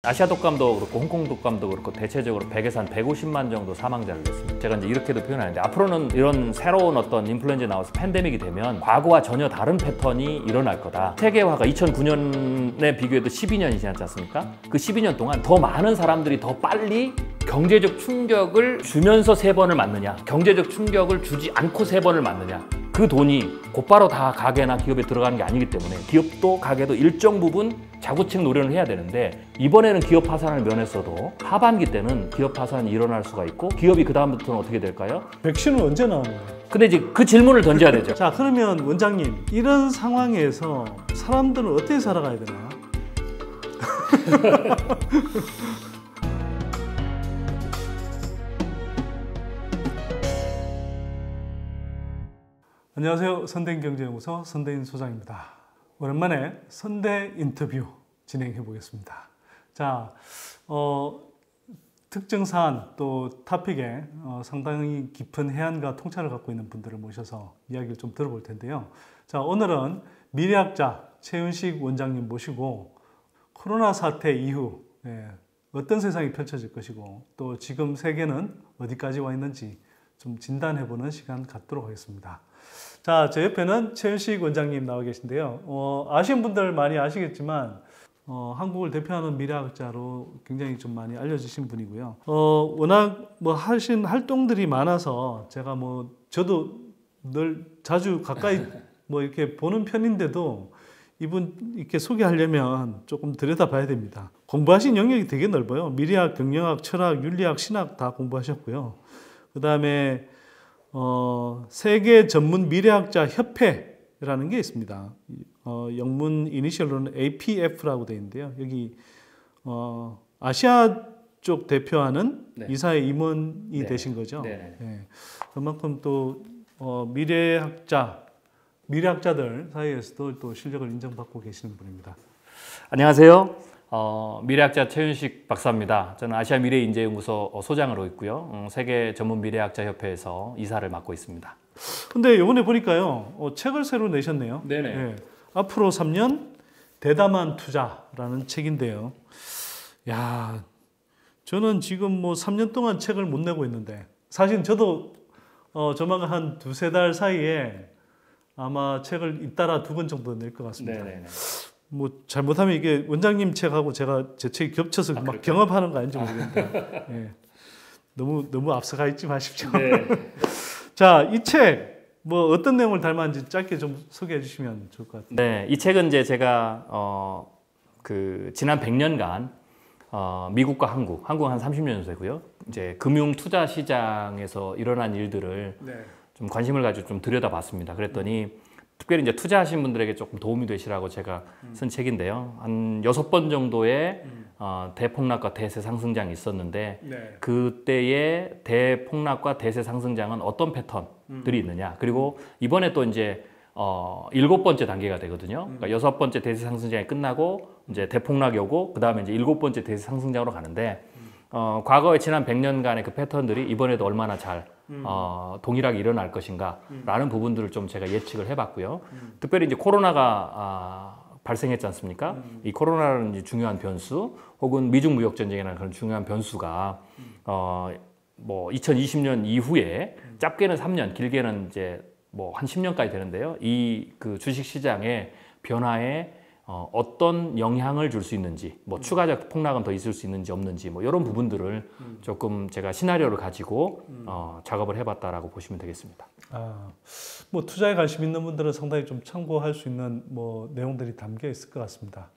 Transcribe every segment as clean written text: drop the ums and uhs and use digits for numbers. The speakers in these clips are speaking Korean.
아시아 독감도 그렇고 홍콩 독감도 그렇고 대체적으로 100에서 한 150만 정도 사망자를 냈습니다. 제가 이제 이렇게도 표현하는데 앞으로는 이런 새로운 어떤 인플루엔자 나와서 팬데믹이 되면 과거와 전혀 다른 패턴이 일어날 거다. 세계화가 2009년에 비교해도 12년이 지났지 않습니까? 그 12년 동안 더 많은 사람들이 더 빨리 경제적 충격을 주면서 3번을 맞느냐, 경제적 충격을 주지 않고 3번을 맞느냐, 그 돈이 곧바로 다 가게나 기업에 들어가는 게 아니기 때문에 기업도 가게도 일정 부분 자구책 노련을 해야 되는데 이번에는 기업 파산을 면했어도 하반기 때는 기업 파산이 일어날 수가 있고 기업이 그 다음부터는 어떻게 될까요? 백신은 언제 나오나요? 근데 이제 그 질문을 던져야 되죠. 자, 그러면 원장님, 이런 상황에서 사람들은 어떻게 살아가야 되나? 안녕하세요. 선대인경제연구소 선대인 소장입니다. 오랜만에 선대 인터뷰 진행해 보겠습니다. 자, 특정 사안 또 토픽에 상당히 깊은 해안과 통찰을 갖고 있는 분들을 모셔서 이야기를 좀 들어볼 텐데요. 자, 오늘은 미래학자 최윤식 원장님 모시고 코로나 사태 이후 어떤 세상이 펼쳐질 것이고 또 지금 세계는 어디까지 와 있는지 좀 진단해보는 시간 갖도록 하겠습니다. 자, 제 옆에는 최윤식 원장님 나와 계신데요. 아시는 분들 많이 아시겠지만 한국을 대표하는 미래학자로 굉장히 좀 많이 알려지신 분이고요. 워낙 뭐 하신 활동들이 많아서 제가 저도 늘 자주 가까이 이렇게 보는 편인데도 이분 이렇게 소개하려면 조금 들여다봐야 됩니다. 공부하신 영역이 되게 넓어요. 미래학, 경영학, 철학, 윤리학, 신학 다 공부하셨고요. 그 다음에 세계 전문 미래학자 협회라는 게 있습니다. 영문 이니셜로는 APF라고 되어 있는데요. 여기 아시아 쪽 대표하는 이사회 임원이 되신 거죠. 네. 그만큼 또 미래학자들 사이에서도 또 실력을 인정받고 계시는 분입니다. 안녕하세요. 미래학자 최윤식 박사입니다. 저는 아시아 미래인재연구소 소장으로 있고요. 세계 전문 미래학자 협회에서 이사를 맡고 있습니다. 근데 이번에 보니까요, 책을 새로 내셨네요. 네네. 네. 앞으로 3년 대담한 투자라는 책인데요. 야, 저는 지금 3년 동안 책을 못 내고 있는데 사실 저도 조만간 한 2-3달 사이에 아마 책을 잇따라 2권 정도 낼 것 같습니다. 네네네. 잘못하면 이게 원장님 책하고 제 책이 겹쳐서 막 경합하는 거 아닌지 모르겠는데 너무 앞서가 있지 마십시오. 네. 자, 이 책 어떤 내용을 닮았는지 짧게 좀 소개해 주시면 좋을 것 같아요. 네, 이 책은 이제 제가 지난 100년간 미국과 한국은 한 30년 정도 되고요. 이제 금융 투자 시장에서 일어난 일들을 좀 관심을 가지고 좀 들여다봤습니다. 그랬더니 특별히 이제 투자하신 분들에게 조금 도움이 되시라고 제가 쓴 책인데요. 한 6번 정도의 대폭락과 대세 상승장이 있었는데 그때의 대폭락과 대세 상승장은 어떤 패턴들이 있느냐. 그리고 이번에 또 이제 7번째 단계가 되거든요. 그러니까 6번째 대세 상승장이 끝나고 이제 대폭락이 오고 그 다음에 이제 7번째 대세 상승장으로 가는데 과거에 지난 100년간의 그 패턴들이 이번에도 얼마나 잘 동일하게 일어날 것인가 라는 부분들을 좀 제가 예측을 해봤고요. 특별히 이제 코로나가 발생했지 않습니까? 이 코로나라는 이제 중요한 변수 혹은 미중 무역 전쟁이라는 그런 중요한 변수가 2020년 이후에 짧게는 3년, 길게는 이제 한 10년까지 되는데요. 이 그 주식 시장의 변화에 어떤 영향을 줄 수 있는지, 추가적 폭락은 더 있을 수 있는지 없는지, 이런 부분들을 조금 제가 시나리오를 가지고 작업을 해봤다라고 보시면 되겠습니다. 투자에 관심 있는 분들은 상당히 좀 참고할 수 있는 내용들이 담겨 있을 것 같습니다.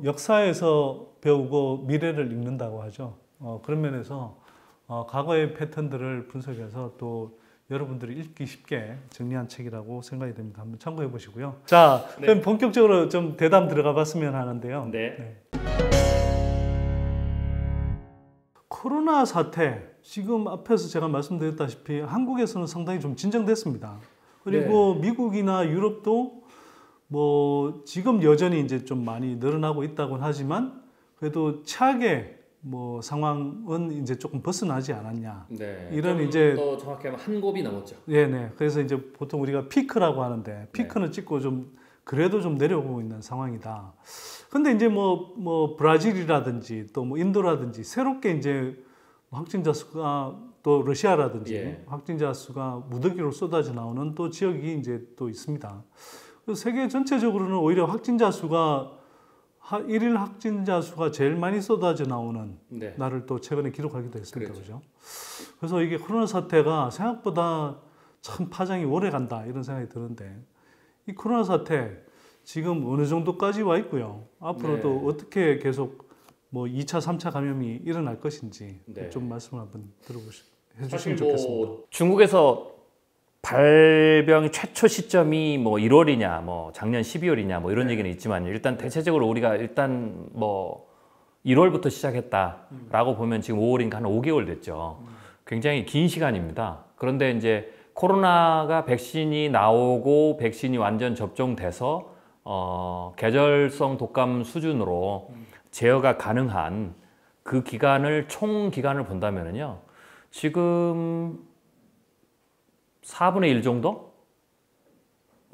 역사에서 배우고 미래를 읽는다고 하죠. 그런 면에서 과거의 패턴들을 분석해서 또 여러분들이 읽기 쉽게 정리한 책이라고 생각이 됩니다. 한번 참고해 보시고요. 자, 그럼 본격적으로 좀 대담 들어가 봤으면 하는데요. 코로나 사태, 지금 앞에서 제가 말씀드렸다시피 한국에서는 상당히 좀 진정됐습니다. 그리고 미국이나 유럽도 지금 여전히 이제 좀 많이 늘어나고 있다고는 하지만 그래도 최악의 상황은 이제 조금 벗어나지 않았냐. 이런 이제 더 정확히 하면 한 곱이 넘었죠. 네네. 그래서 이제 보통 우리가 피크라고 하는데 피크는 찍고 좀 그래도 좀 내려오고 있는 상황이다. 근데 이제 뭐 브라질이라든지 또 뭐 인도라든지 새롭게 이제 확진자 수가 또 러시아라든지 예. 확진자 수가 무더기로 쏟아져 나오는 또 지역이 이제 또 있습니다. 그래서 세계 전체적으로는 오히려 확진자 수가 일일 확진자 수가 제일 많이 쏟아져 나오는 네. 날을 또 최근에 기록하기도 했습니다. 그렇죠. 그죠? 그래서 이게 코로나 사태가 생각보다 참 파장이 오래 간다 이런 생각이 드는데 이 코로나 사태 지금 어느 정도까지 와 있고요. 앞으로도 네. 어떻게 계속 뭐 2차, 3차 감염이 일어날 것인지 네. 좀 말씀을 한번 해주시면 사실 좋겠습니다. 중국에서 발병 최초 시점이 뭐 1월이냐, 뭐 작년 12월이냐, 뭐 이런 네. 얘기는 있지만 일단 대체적으로 우리가 일단 뭐 1월부터 시작했다라고 보면 지금 5월인가 한 5개월 됐죠. 굉장히 긴 시간입니다. 그런데 이제 코로나가 백신이 나오고 백신이 완전 접종돼서 계절성 독감 수준으로 제어가 가능한 그 기간을 총 기간을 본다면은요. 지금 4분의 1 정도?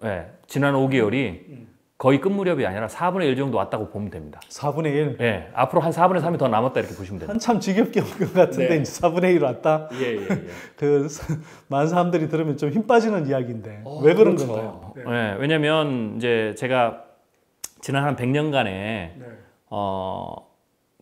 네, 지난 5개월이 거의 끝 무렵이 아니라 4분의 1 정도 왔다고 보면 됩니다. 4분의 1? 네, 앞으로 한 4분의 3이 더 남았다 이렇게 보시면 됩니다. 한참 지겹게 온 것 같은데 네. 이제 4분의 1 왔다? 예. 그 많은 사람들이 들으면 좀 힘 빠지는 이야기인데 왜 그런 그렇죠. 건가요? 네, 왜냐면 이제 제가 지난 한 100년간에 네.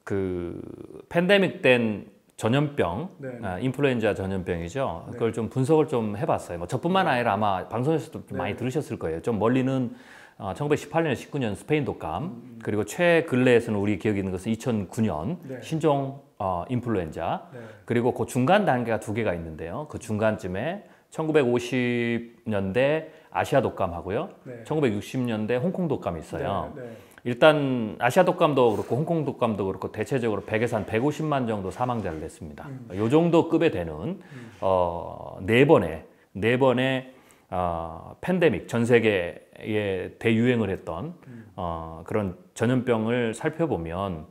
그 팬데믹 땐 전염병, 네. 인플루엔자 전염병이죠. 네. 그걸 좀 분석을 좀 해봤어요. 뭐 저뿐만 아니라 아마 방송에서도 좀 네. 많이 들으셨을 거예요. 좀 멀리는 1918년, 19년 스페인 독감, 그리고 최근래에서는 우리 기억이 있는 것은 2009년 네. 신종 인플루엔자, 네. 그리고 그 중간 단계가 두 개가 있는데요. 그 중간쯤에 1950년대 아시아 독감하고요. 네. 1960년대 홍콩 독감이 있어요. 네. 일단 아시아 독감도 그렇고 홍콩 독감도 그렇고 대체적으로 100에서 한 150만 정도 사망자를 냈습니다. 요 정도 급에 되는 네 번의 팬데믹 전 세계에 대유행을 했던 그런 전염병을 살펴보면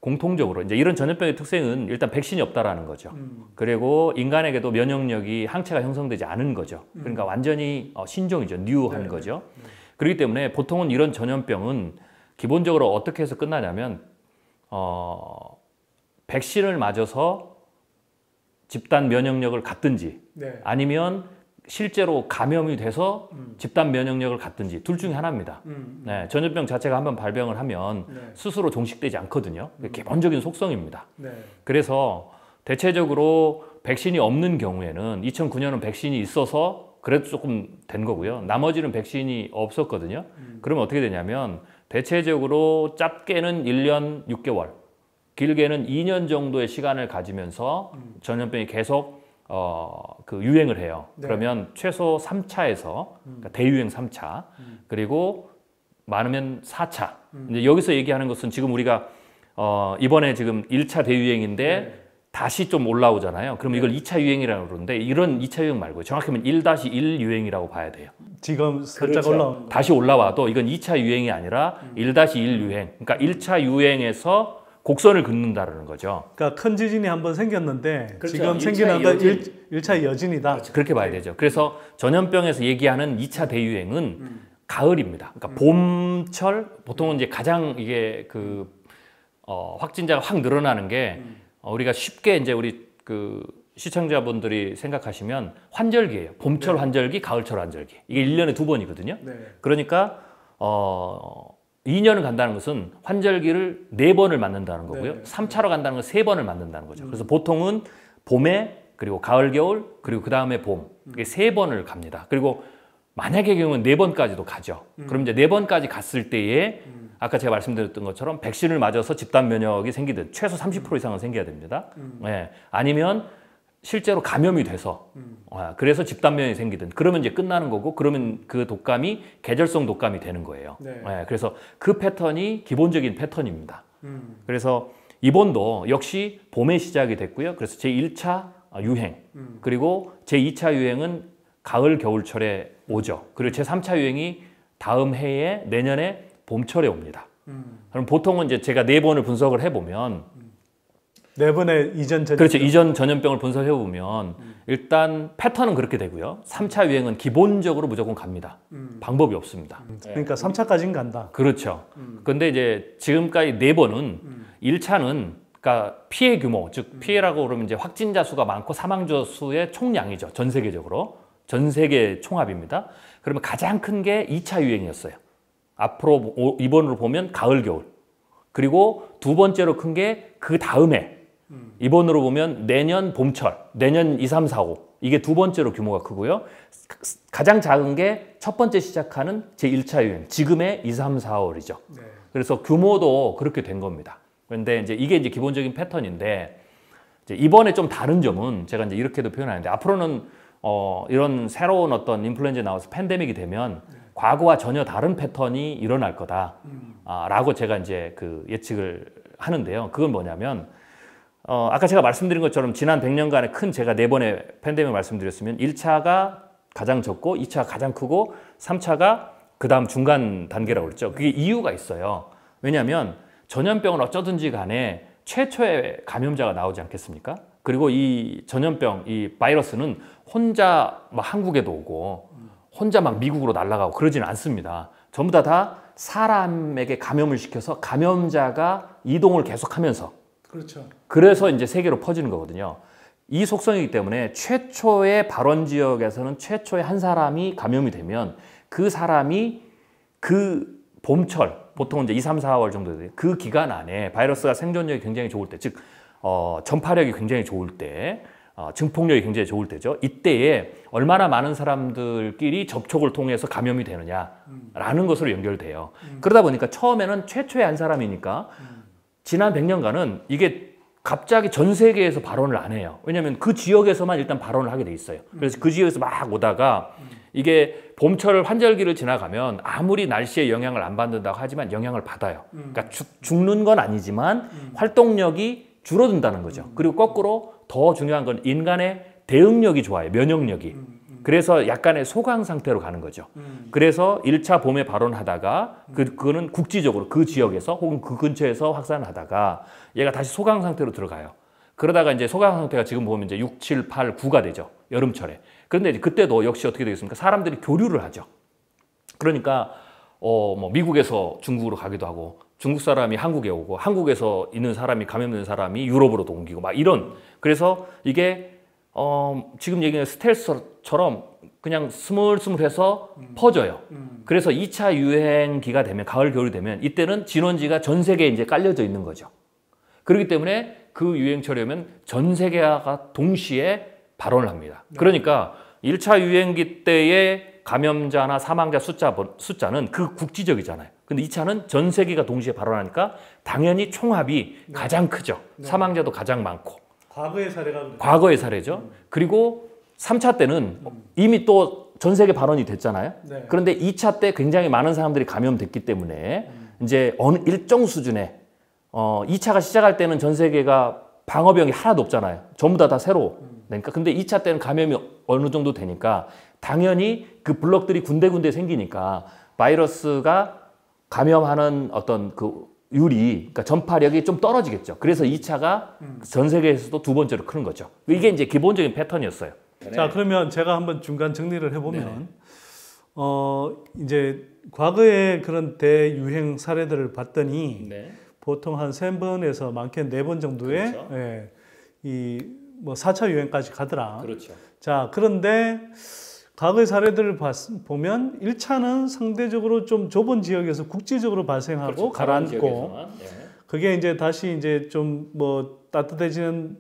공통적으로 이제 이런 전염병의 특성은 일단 백신이 없다라는 거죠. 그리고 인간에게도 면역력이 항체가 형성되지 않은 거죠. 그러니까 완전히 신종이죠. 뉴한 거죠. 그렇기 때문에 보통은 이런 전염병은 기본적으로 어떻게 해서 끝나냐면 백신을 맞아서 집단 면역력을 갖든지 네. 아니면 실제로 감염이 돼서 집단 면역력을 갖든지 둘 중에 하나입니다. 네, 전염병 자체가 한번 발병을 하면 네. 스스로 종식되지 않거든요. 그게 기본적인 속성입니다. 네. 그래서 대체적으로 백신이 없는 경우에는 2009년은 백신이 있어서 그래도 조금 된 거고요. 나머지는 백신이 없었거든요. 그러면 어떻게 되냐면 대체적으로 짧게는 1년 6개월, 길게는 2년 정도의 시간을 가지면서 전염병이 계속 그 유행을 해요. 네. 그러면 최소 3차에서 그러니까 대유행 3차 그리고 많으면 4차. 이제 여기서 얘기하는 것은 지금 우리가 이번에 지금 1차 대유행인데 네. 다시 좀 올라오잖아요. 그럼 이걸 2차 유행이라고 그러는데 이런 2차 유행 말고요. 정확히는 1-1 유행이라고 봐야 돼요. 지금 살짝 그렇죠. 올라온 다시 올라와도 이건 2차 유행이 아니라 1-1 유행. 그러니까 1차 유행에서 곡선을 긋는다는 거죠. 그러니까 큰 지진이 한번 생겼는데 그렇죠. 지금 1차 생기는 건 여진. 1차 여진이다. 그렇게 봐야 되죠. 그래서 전염병에서 얘기하는 2차 대유행은 가을입니다. 그러니까 봄철 보통은 이제 가장 이게 그 확진자가 확 늘어나는 게 우리가 쉽게 이제 우리 그 시청자분들이 생각하시면 환절기예요. 봄철 환절기, 가을철 환절기. 이게 1년에 2번이거든요. 네. 그러니까 2년을 간다는 것은 환절기를 4번을 맞는다는 거고요. 네. 3차로 간다는 건 3번을 맞는다는 거죠. 그래서 보통은 봄에 그리고 가을, 겨울 그리고 그 다음에 봄 이게 3번을 갑니다. 그리고 만약의 경우는 4번까지도 가죠. 그럼 이제 4번까지 갔을 때에 아까 제가 말씀드렸던 것처럼 백신을 맞아서 집단 면역이 생기든 최소 30% 이상은 생겨야 됩니다. 네. 아니면 실제로 감염이 돼서 그래서 집단 면역이 생기든 그러면 이제 끝나는 거고 그러면 그 독감이 계절성 독감이 되는 거예요. 네. 네. 그래서 그 패턴이 기본적인 패턴입니다. 그래서 이번도 역시 봄에 시작이 됐고요. 그래서 제1차 유행 그리고 제2차 유행은 가을 겨울철에 오죠. 그리고 제3차 유행이 다음 해에 내년에 봄철에 옵니다. 그럼 보통은 이제 제가 4번을 분석을 해보면 네 번의 이전 전염병. 그렇죠. 이전 전염병을 분석해 보면 일단 패턴은 그렇게 되고요. 3차 유행은 기본적으로 무조건 갑니다. 방법이 없습니다. 그러니까 3차까지는 간다. 그렇죠. 근데 이제 지금까지 4번은 1차는 그러니까 피해 규모, 즉 피해라고 그러면 이제 확진자 수가 많고 사망자 수의 총량이죠. 전 세계적으로. 전 세계 총합입니다. 그러면 가장 큰 게 2차 유행이었어요. 앞으로 이번으로 보면 가을 겨울. 그리고 두 번째로 큰 게 그 다음에 이번으로 보면 내년 봄철, 내년 2, 3, 4, 5 이게 두 번째로 규모가 크고요. 가장 작은 게 첫 번째 시작하는 제1차 유행, 지금의 2, 3, 4, 5월이죠. 네. 그래서 규모도 그렇게 된 겁니다. 그런데 이제 이게 이제 기본적인 패턴인데 이제 이번에 좀 다른 점은 제가 이제 이렇게도 표현하는데 앞으로는 이런 새로운 어떤 인플루엔자 나와서 팬데믹이 되면 과거와 전혀 다른 패턴이 일어날 거다. 라고 제가 이제 그 예측을 하는데요. 그건 뭐냐면 아까 제가 말씀드린 것처럼 지난 100년간의 큰 제가 4번의 팬데믹을 말씀드렸으면 1차가 가장 적고 2차가 가장 크고 3차가 그 다음 중간 단계라고 그랬죠. 그게 이유가 있어요. 왜냐하면 전염병은 어쩌든지 간에 최초의 감염자가 나오지 않겠습니까? 그리고 이 전염병, 이 바이러스는 혼자 막 한국에도 오고 혼자 막 미국으로 날아가고 그러지는 않습니다. 전부 다 사람에게 감염을 시켜서 감염자가 이동을 계속하면서 그렇죠. 그래서 이제 세계로 퍼지는 거거든요. 이 속성이기 때문에 최초의 발원 지역에서는 최초의 한 사람이 감염이 되면 그 사람이 그 봄철, 보통 이제 2, 3, 4월 정도 돼요. 그 기간 안에 바이러스가 생존력이 굉장히 좋을 때, 즉 전파력이 굉장히 좋을 때, 증폭력이 굉장히 좋을 때죠. 이때에 얼마나 많은 사람들끼리 접촉을 통해서 감염이 되느냐라는 것으로 연결돼요. 그러다 보니까 처음에는 최초의 한 사람이니까 지난 100년간은 이게 갑자기 전 세계에서 발원을 안 해요. 왜냐하면 그 지역에서만 일단 발원을 하게 돼 있어요. 그래서 그 지역에서 막 오다가 이게 봄철 환절기를 지나가면 아무리 날씨에 영향을 안 받는다고 하지만 영향을 받아요. 그러니까 죽는 건 아니지만 활동력이 줄어든다는 거죠. 그리고 거꾸로 더 중요한 건 인간의 대응력이 좋아요. 면역력이. 그래서 약간의 소강 상태로 가는 거죠. 그래서 1차 봄에 발원하다가 그거는 국지적으로 그 지역에서 혹은 그 근처에서 확산을 하다가 얘가 다시 소강 상태로 들어가요. 그러다가 이제 소강 상태가 지금 보면 이제 6, 7, 8, 9가 되죠. 여름철에. 그런데 이제 그때도 역시 어떻게 되겠습니까? 사람들이 교류를 하죠. 그러니까 뭐 미국에서 중국으로 가기도 하고 중국 사람이 한국에 오고 한국에서 있는 사람이 감염된 사람이 유럽으로도 옮기고 막 이런. 그래서 이게 지금 얘기하는 스텔스처럼 그냥 스물스물해서 퍼져요. 그래서 2차 유행기가 되면 가을 겨울이 되면 이때는 진원지가 전 세계에 이제 깔려져 있는 거죠. 그렇기 때문에 그 유행철이면 전 세계가 동시에 발원을 합니다. 그러니까 1차 유행기 때의 감염자나 사망자 숫자는 그 국지적이잖아요. 근데 2차는 전 세계가 동시에 발원하니까 당연히 총합이 가장 크죠. 사망자도 가장 많고. 과거의 사례가 그렇죠. 과거의 사례죠. 그리고 3차 때는 이미 또 전 세계 발원이 됐잖아요. 네. 그런데 2차 때 굉장히 많은 사람들이 감염됐기 때문에 이제 어느 일정 수준의 2차가 시작할 때는 전 세계가 방어병이 하나도 없잖아요. 전부 다 새로. 그러니까 근데 2차 때는 감염이 어느 정도 되니까 당연히 그 블럭들이 군데군데 생기니까 바이러스가 감염하는 어떤 그 율이, 그러니까 전파력이 좀 떨어지겠죠. 그래서 2차가 전 세계에서도 두 번째로 크는 거죠. 이게 이제 기본적인 패턴이었어요. 자, 그러면 제가 한번 중간 정리를 해보면, 이제 과거의 그런 대유행 사례들을 봤더니, 보통 한 3번에서 많게는 4번 정도의, 그렇죠. 예, 이 뭐 4차 유행까지 가더라. 그렇죠. 자, 그런데 과거의 사례들을 보면 1차는 상대적으로 좀 좁은 지역에서 국지적으로 발생하고 그렇죠. 가라앉고, 그게 이제 다시 이제 좀 뭐 따뜻해지는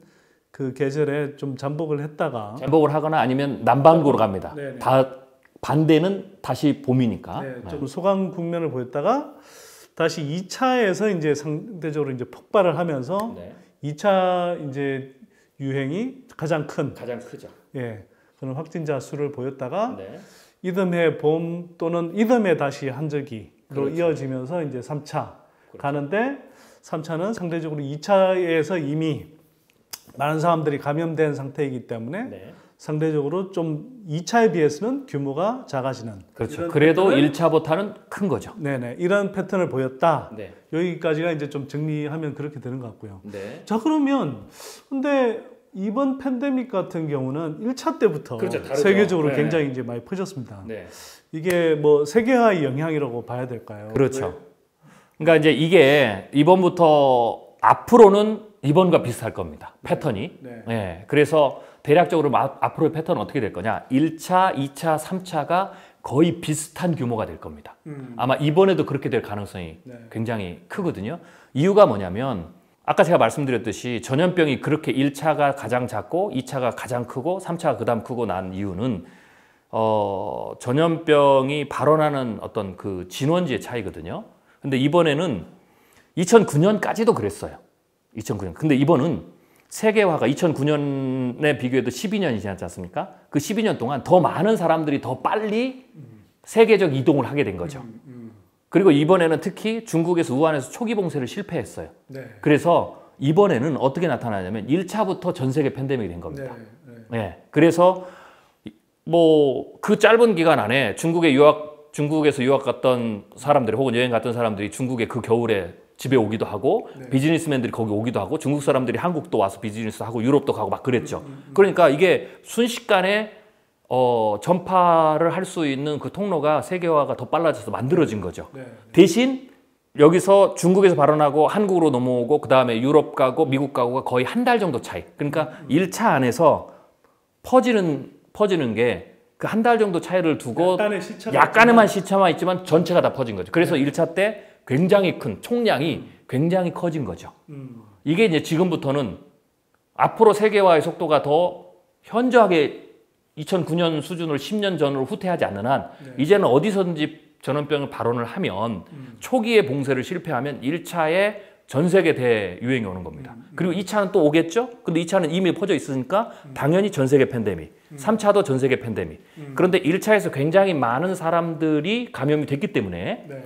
그 계절에 좀 잠복을 했다가 잠복을 하거나 아니면 남반구로 갑니다. 네네. 반대는 다시 봄이니까. 네, 좀 소강 국면을 보였다가 다시 2차에서 이제 상대적으로 이제 폭발을 하면서 2차 이제 유행이 가장 크죠. 예, 그런 확진자 수를 보였다가 이듬해 봄 또는 이듬해 다시 한절기로 이어지면서 이제 3차 가는데 3차는 상대적으로 2차에서 이미 많은 사람들이 감염된 상태이기 때문에 상대적으로 좀 2차에 비해서는 규모가 작아지는. 그렇죠. 그래도 1차보다는 큰 거죠. 네네. 이런 패턴을 보였다. 네. 여기까지가 이제 좀 정리하면 그렇게 되는 것 같고요. 네. 자, 그러면 근데 이번 팬데믹 같은 경우는 1차 때부터 그렇죠, 다르죠. 세계적으로 네. 굉장히 이제 많이 퍼졌습니다. 네. 이게 뭐 세계화의 영향이라고 봐야 될까요? 그렇죠. 그러니까 이제 이게 이번부터 앞으로는 이번과 비슷할 겁니다. 패턴이. 네. 네. 그래서 대략적으로 앞으로의 패턴은 어떻게 될 거냐? 1차, 2차, 3차가 거의 비슷한 규모가 될 겁니다. 아마 이번에도 그렇게 될 가능성이 네. 굉장히 크거든요. 이유가 뭐냐면 아까 제가 말씀드렸듯이 전염병이 그렇게 1차가 가장 작고 2차가 가장 크고 3차가 그다음 크고 난 이유는 전염병이 발원하는 어떤 그 진원지의 차이거든요. 근데 이번에는 2009년까지도 그랬어요. 2009년. 근데 이번은 세계화가 2009년에 비교해도 12년이 지났지 않습니까? 그 12년 동안 더 많은 사람들이 더 빨리 세계적 이동을 하게 된 거죠. 그리고 이번에는 특히 중국에서 우한에서 초기 봉쇄를 실패했어요. 네. 그래서 이번에는 어떻게 나타나냐면 1차부터 전 세계 팬데믹이 된 겁니다. 네. 네. 그래서 뭐 그 짧은 기간 안에 중국에서 유학 갔던 사람들이 혹은 여행 갔던 사람들이 중국에 그 겨울에 집에 오기도 하고 네. 비즈니스맨들이 거기 오기도 하고 중국 사람들이 한국도 와서 비즈니스 하고 유럽도 가고 막 그랬죠. 그러니까 이게 순식간에 전파를 할 수 있는 그 통로가 세계화가 더 빨라져서 만들어진 거죠. 네. 대신 여기서 중국에서 발원하고 한국으로 넘어오고 그 다음에 유럽 가고 미국 가고가 거의 한 달 정도 차이. 그러니까 1차 안에서 퍼지는 게 그 한 달 정도 차이를 두고 약간의만 시차만 있지만 전체가 다 퍼진 거죠. 그래서 1차 때 굉장히 큰 총량이 굉장히 커진 거죠. 이게 이제 지금부터는 앞으로 세계화의 속도가 더 현저하게 2009년 수준을 10년 전으로 후퇴하지 않는 한 이제는 어디서든지 전염병을 발원을 하면 초기에 봉쇄를 실패하면 1차에 전 세계 대유행이 오는 겁니다. 그리고 2차는 또 오겠죠? 근데 2차는 이미 퍼져 있으니까 당연히 전 세계 팬데믹, 3차도 전 세계 팬데믹. 그런데 1차에서 굉장히 많은 사람들이 감염이 됐기 때문에 네.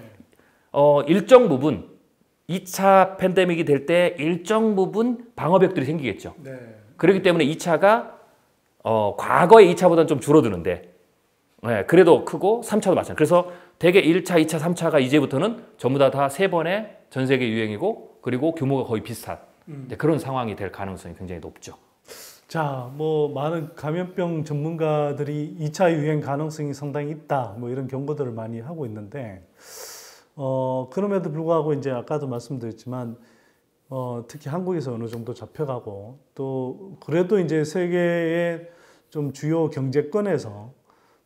일정 부분 2차 팬데믹이 될 때 일정 부분 방어벽들이 생기겠죠. 네. 그렇기 때문에 2차가 과거의 2차보다는 좀 줄어드는데 네, 그래도 크고 3차도 마찬가지. 그래서 대개 1차, 2차, 3차가 이제부터는 전부 다 3번의 전 세계 유행이고 그리고 규모가 거의 비슷한 그런 상황이 될 가능성이 굉장히 높죠. 자, 뭐 많은 감염병 전문가들이 2차 유행 가능성이 상당히 있다. 뭐 이런 경고들을 많이 하고 있는데 그럼에도 불구하고 이제 아까도 말씀드렸지만 특히 한국에서 어느 정도 잡혀가고 또 그래도 이제 세계의 좀 주요 경제권에서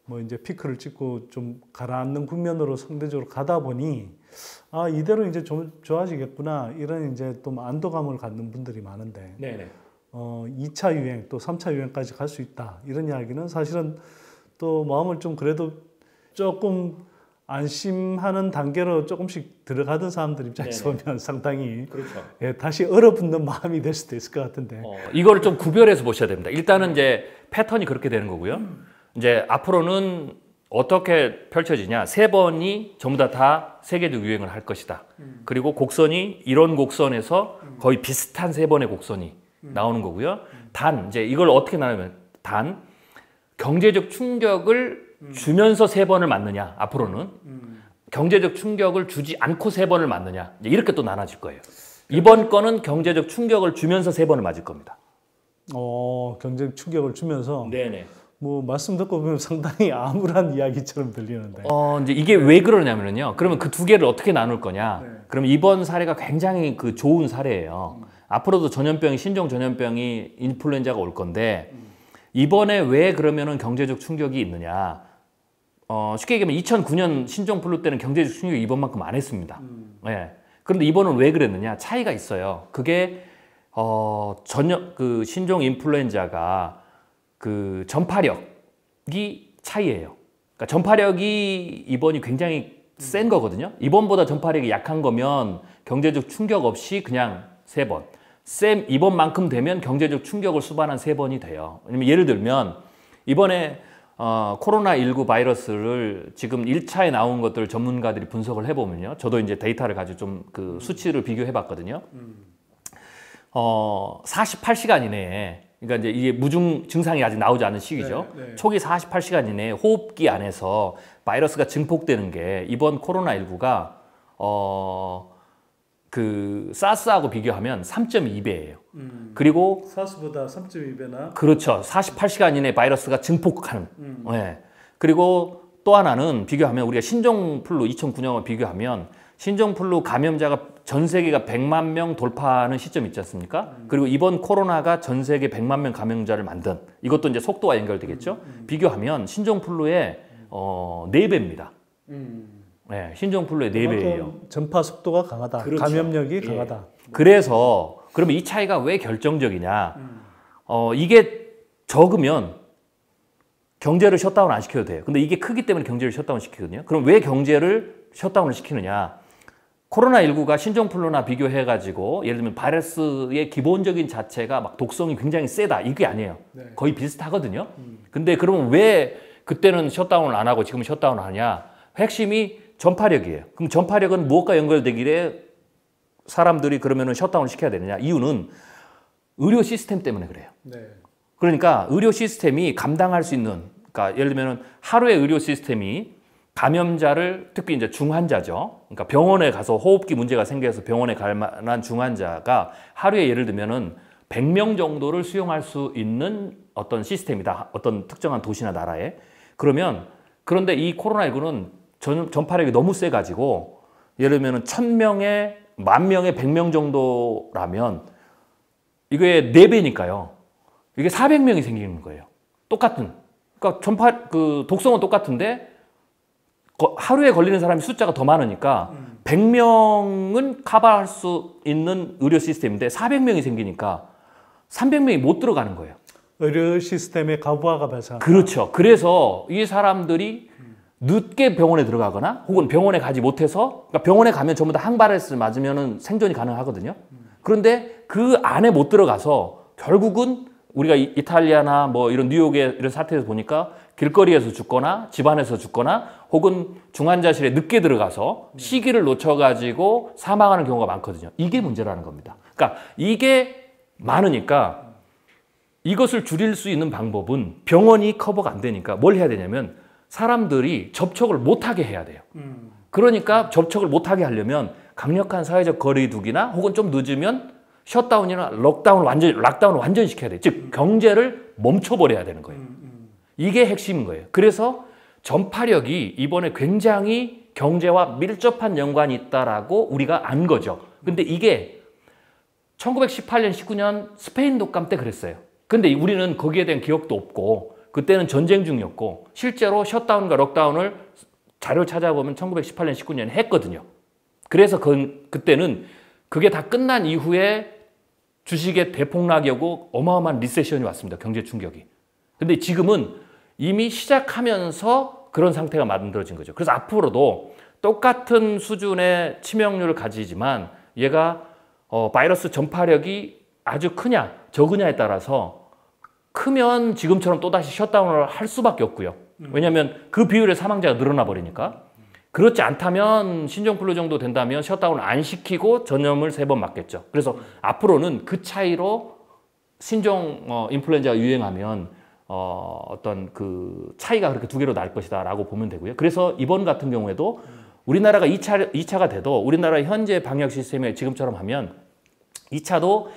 뭐 이제 피크를 찍고 좀 가라앉는 국면으로 상대적으로 가다 보니 아 이대로 이제 좀 좋아지겠구나 이런 이제 또 안도감을 갖는 분들이 많은데 네네. 2차 유행 또 3차 유행까지 갈 수 있다 이런 이야기는 사실은 또 마음을 좀 그래도 조금 안심하는 단계로 조금씩 들어가던 사람들 입장에서 네네. 보면 상당히 그렇죠. 예, 다시 얼어붙는 마음이 될 수도 있을 것 같은데 이거를 좀 구별해서 보셔야 됩니다. 일단은 이제 패턴이 그렇게 되는 거고요. 이제 앞으로는 어떻게 펼쳐지냐? 3번이 전부 다 세계적 유행을 할 것이다. 그리고 곡선이 이런 곡선에서 거의 비슷한 3번의 곡선이 나오는 거고요. 단 이제 이걸 어떻게 나누면 단 경제적 충격을 주면서 3번을 맞느냐? 앞으로는 경제적 충격을 주지 않고 3번을 맞느냐? 이렇게 또 나눠질 거예요. 이번 거는 경제적 충격을 주면서 3번을 맞을 겁니다. 경제적 충격을 주면서 네네. 뭐 말씀 듣고 보면 상당히 암울한 이야기처럼 들리는데. 이제 이게 왜 그러냐면요. 그러면 그 두 개를 어떻게 나눌 거냐? 네. 그러면 이번 사례가 굉장히 그 좋은 사례예요. 앞으로도 전염병이 신종 전염병이 인플루엔자가 올 건데 이번에 왜 그러면은 경제적 충격이 있느냐? 쉽게 얘기하면 2009년 신종 플루 때는 경제적 충격이 이번만큼 안 했습니다. 네. 그런데 이번은 왜 그랬느냐? 차이가 있어요. 그게 그 신종 인플루엔자가 그 전파력이 차이예요. 그러니까 전파력이 이번이 굉장히 센 거거든요. 이번보다 전파력이 약한 거면 경제적 충격 없이 그냥 3번. 이번만큼 되면 경제적 충격을 수반한 3번이 돼요. 왜냐면 예를 들면 이번에 코로나19 바이러스를 지금 1차에 나온 것들 전문가들이 분석을 해보면요. 저도 이제 데이터를 가지고 좀 그 수치를 비교해 봤거든요. 48시간 이내에 그러니까 이제 이게 무증 증상이 아직 나오지 않은 시기죠. 네, 네. 초기 48시간 이내에 호흡기 안에서 바이러스가 증폭되는 게 이번 코로나19가 그 사스하고 비교하면 3.2배예요. 그리고 사스보다 3.2배나. 그렇죠. 48시간 이내 바이러스가 증폭하는. 네. 그리고 또 하나는 비교하면 우리가 신종플루 2009년과 비교하면 신종플루 감염자가 전 세계가 100만 명 돌파하는 시점 있지 않습니까? 그리고 이번 코로나가 전 세계 100만 명 감염자를 만든 이것도 이제 속도와 연결되겠죠. 비교하면 신종플루의 4배입니다. 네, 신종플루의 4배예요. 전파 속도가 강하다. 그렇죠. 감염력이 예. 강하다. 그래서 그러면 이 차이가 왜 결정적이냐? 이게 적으면 경제를 셧다운 안 시켜도 돼요. 근데 이게 크기 때문에 경제를 셧다운 시키거든요. 그럼 왜 경제를 셧다운을 시키느냐? 코로나19가 신종플루나 비교해가지고 예를 들면 바이러스의 기본적인 자체가 막 독성이 굉장히 세다. 이게 아니에요. 네. 거의 비슷하거든요. 근데 그러면 왜 그때는 셧다운을 안 하고 지금 셧다운을 하냐? 핵심이 전파력이에요. 그럼 전파력은 무엇과 연결되기래 사람들이 그러면은 셧다운을 시켜야 되느냐? 이유는 의료 시스템 때문에 그래요. 네. 그러니까 의료 시스템이 감당할 수 있는, 그러니까 예를 들면 하루에 의료 시스템이 감염자를 특히 이제 중환자죠. 그러니까 병원에 가서 호흡기 문제가 생겨서 병원에 갈 만한 중환자가 하루에 예를 들면은 100명 정도를 수용할 수 있는 어떤 시스템이다. 어떤 특정한 도시나 나라에. 그런데 이 코로나19는 전파력이 너무 세가지고 예를 들면은 1000명에 10,000명에 100명 정도라면 이게 4배니까요. 이게 400명이 생기는 거예요. 똑같은. 그러니까 독성은 똑같은데 하루에 걸리는 사람이 숫자가 더 많으니까 100명은 커버할 수 있는 의료 시스템인데 400명이 생기니까 300명이 못 들어가는 거예요. 의료 시스템의 과부하가 발생한다. 그렇죠. 그래서 이 사람들이 늦게 병원에 들어가거나 혹은 병원에 가지 못해서, 그러니까 병원에 가면 전부 다 항바이러스 맞으면 생존이 가능하거든요. 그런데 그 안에 못 들어가서 결국은 우리가 이탈리아나 뭐 이런 뉴욕의 이런 사태에서 보니까 길거리에서 죽거나 집안에서 죽거나 혹은 중환자실에 늦게 들어가서 시기를 놓쳐가지고 사망하는 경우가 많거든요. 이게 문제라는 겁니다. 그러니까 이게 많으니까 이것을 줄일 수 있는 방법은 병원이 커버가 안 되니까 뭘 해야 되냐면 사람들이 접촉을 못하게 해야 돼요. 그러니까 접촉을 못하게 하려면 강력한 사회적 거리두기나 혹은 좀 늦으면 셧다운이나 락다운을 완전히 시켜야 돼요. 즉 경제를 멈춰버려야 되는 거예요. 이게 핵심인 거예요. 그래서 전파력이 이번에 굉장히 경제와 밀접한 연관이 있다라고 우리가 안 거죠. 근데 이게 1918년, 19년 스페인 독감 때 그랬어요. 근데 우리는 거기에 대한 기억도 없고 그때는 전쟁 중이었고 실제로 셧다운과 록다운을 자료 찾아보면 1918년, 19년에 했거든요. 그래서 그때는 그게 다 끝난 이후에 주식의 대폭락이 오고 어마어마한 리세션이 왔습니다. 경제 충격이. 근데 지금은 이미 시작하면서 그런 상태가 만들어진 거죠. 그래서 앞으로도 똑같은 수준의 치명률을 가지지만 얘가 바이러스 전파력이 아주 크냐 적으냐에 따라서 크면 지금처럼 또다시 셧다운을 할 수밖에 없고요. 왜냐하면 그 비율의 사망자가 늘어나 버리니까. 그렇지 않다면 신종플루 정도 된다면 셧다운을 안 시키고 전염을 3번 맞겠죠. 그래서 앞으로는 그 차이로 신종 인플루엔자가 유행하면 어떤 그 차이가 그렇게 2개로 날 것이다라고 보면 되고요. 그래서 이번 같은 경우에도 우리나라가 2차가 돼도 우리나라 현재 방역 시스템에 지금처럼 하면 2차도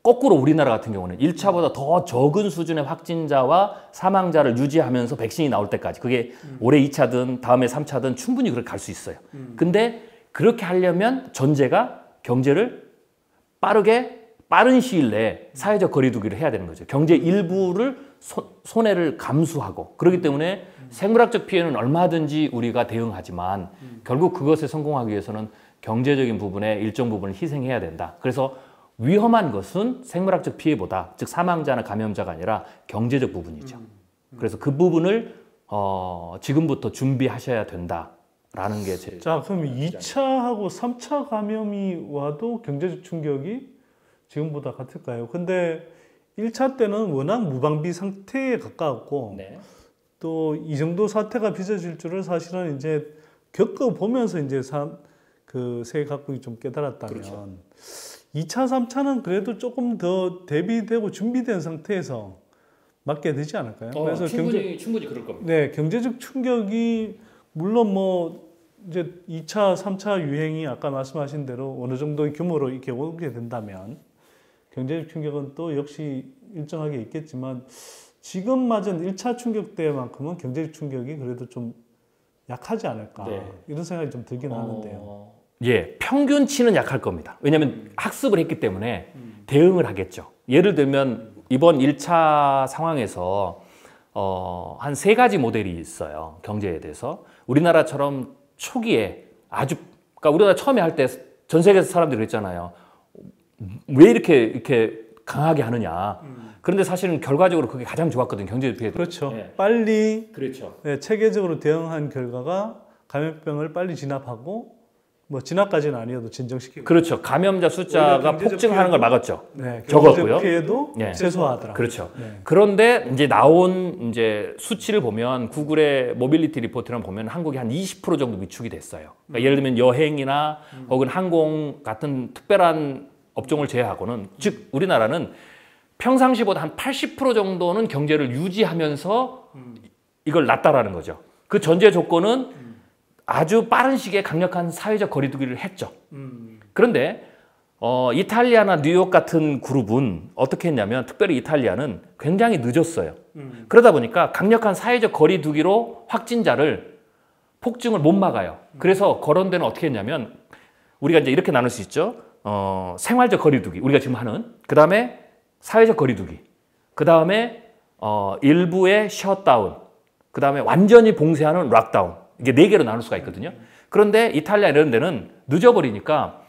거꾸로 우리나라 같은 경우는 1차보다 더 적은 수준의 확진자와 사망자를 유지하면서 백신이 나올 때까지 그게 올해 2차든 다음에 3차든 충분히 그렇게 갈 수 있어요. 근데 그렇게 하려면 전제가 경제를 빠른 시일 내에 사회적 거리두기를 해야 되는 거죠. 경제 일부를 손해를 감수하고 그렇기 때문에 생물학적 피해는 얼마든지 우리가 대응하지만 결국 그것에 성공하기 위해서는 경제적인 부분에 일정 부분을 희생해야 된다. 그래서 위험한 것은 생물학적 피해보다 즉 사망자나 감염자가 아니라 경제적 부분이죠. 그래서 그 부분을 지금부터 준비하셔야 된다라는 게 제. 자, 그럼 2차하고 3차 감염이 와도 경제적 충격이 지금보다 같을까요? 근데 1차 때는 워낙 무방비 상태에 가까웠고 네. 또 이 정도 사태가 빚어질 줄을 사실은 이제 겪어보면서 이제 세계 각국이 좀 깨달았다면 그렇죠. 2차, 3차는 그래도 조금 더 대비되고 준비된 상태에서 맞게 되지 않을까요? 그래서 충분히 그럴 겁니다. 네, 경제적 충격이 물론 뭐 이제 2차, 3차 유행이 아까 말씀하신 대로 어느 정도의 규모로 이렇게 오게 된다면 경제적 충격은 또 역시 일정하게 있겠지만 지금 맞은 1차 충격 때만큼은 경제적 충격이 그래도 좀 약하지 않을까 이런 생각이 좀 들긴 하는데요. 예, 평균치는 약할 겁니다. 왜냐하면 학습을 했기 때문에 대응을 하겠죠. 예를 들면 이번 1차 상황에서 한 3가지 모델이 있어요. 경제에 대해서. 우리나라처럼 초기에 그러니까 우리나라 처음에 할 때 전 세계에서 사람들이 그랬잖아요. 왜 이렇게 강하게 하느냐. 그런데 사실은 결과적으로 그게 가장 좋았거든요. 경제 피해. 그렇죠. 예. 빨리 그렇죠. 체계적으로 대응한 결과가 감염병을 빨리 진압하고 뭐 진압까지는 아니어도 진정시키고. 그렇죠. 감염자 숫자가 폭증하는 걸 막았죠. 네, 적었고요. 피해도 최소화하더라고요. 그렇죠. 네. 그런데 이제 나온 수치를 보면 구글의 모빌리티 리포트를 보면 한국이 한 20% 정도 위축이 됐어요. 그러니까 예를 들면 여행이나 혹은 항공 같은 특별한 업종을 제외하고는 즉 우리나라는 평상시보다 한 80% 정도는 경제를 유지하면서 이걸 놨다라는 거죠. 그 전제 조건은 아주 빠른 시기에 강력한 사회적 거리두기를 했죠. 그런데 이탈리아나 뉴욕 같은 그룹은 어떻게 했냐면 특별히 이탈리아는 굉장히 늦었어요. 그러다 보니까 강력한 사회적 거리두기로 확진자를 폭증을 못 막아요. 그래서 그런 데는 어떻게 했냐면 우리가 이제 이렇게 나눌 수 있죠. 생활적 거리두기 우리가 지금 하는 그 다음에 사회적 거리두기 그 다음에 일부의 셧다운 그 다음에 완전히 봉쇄하는 락다운 이게 4개로 나눌 수가 있거든요. 그런데 이탈리아 이런 데는 늦어버리니까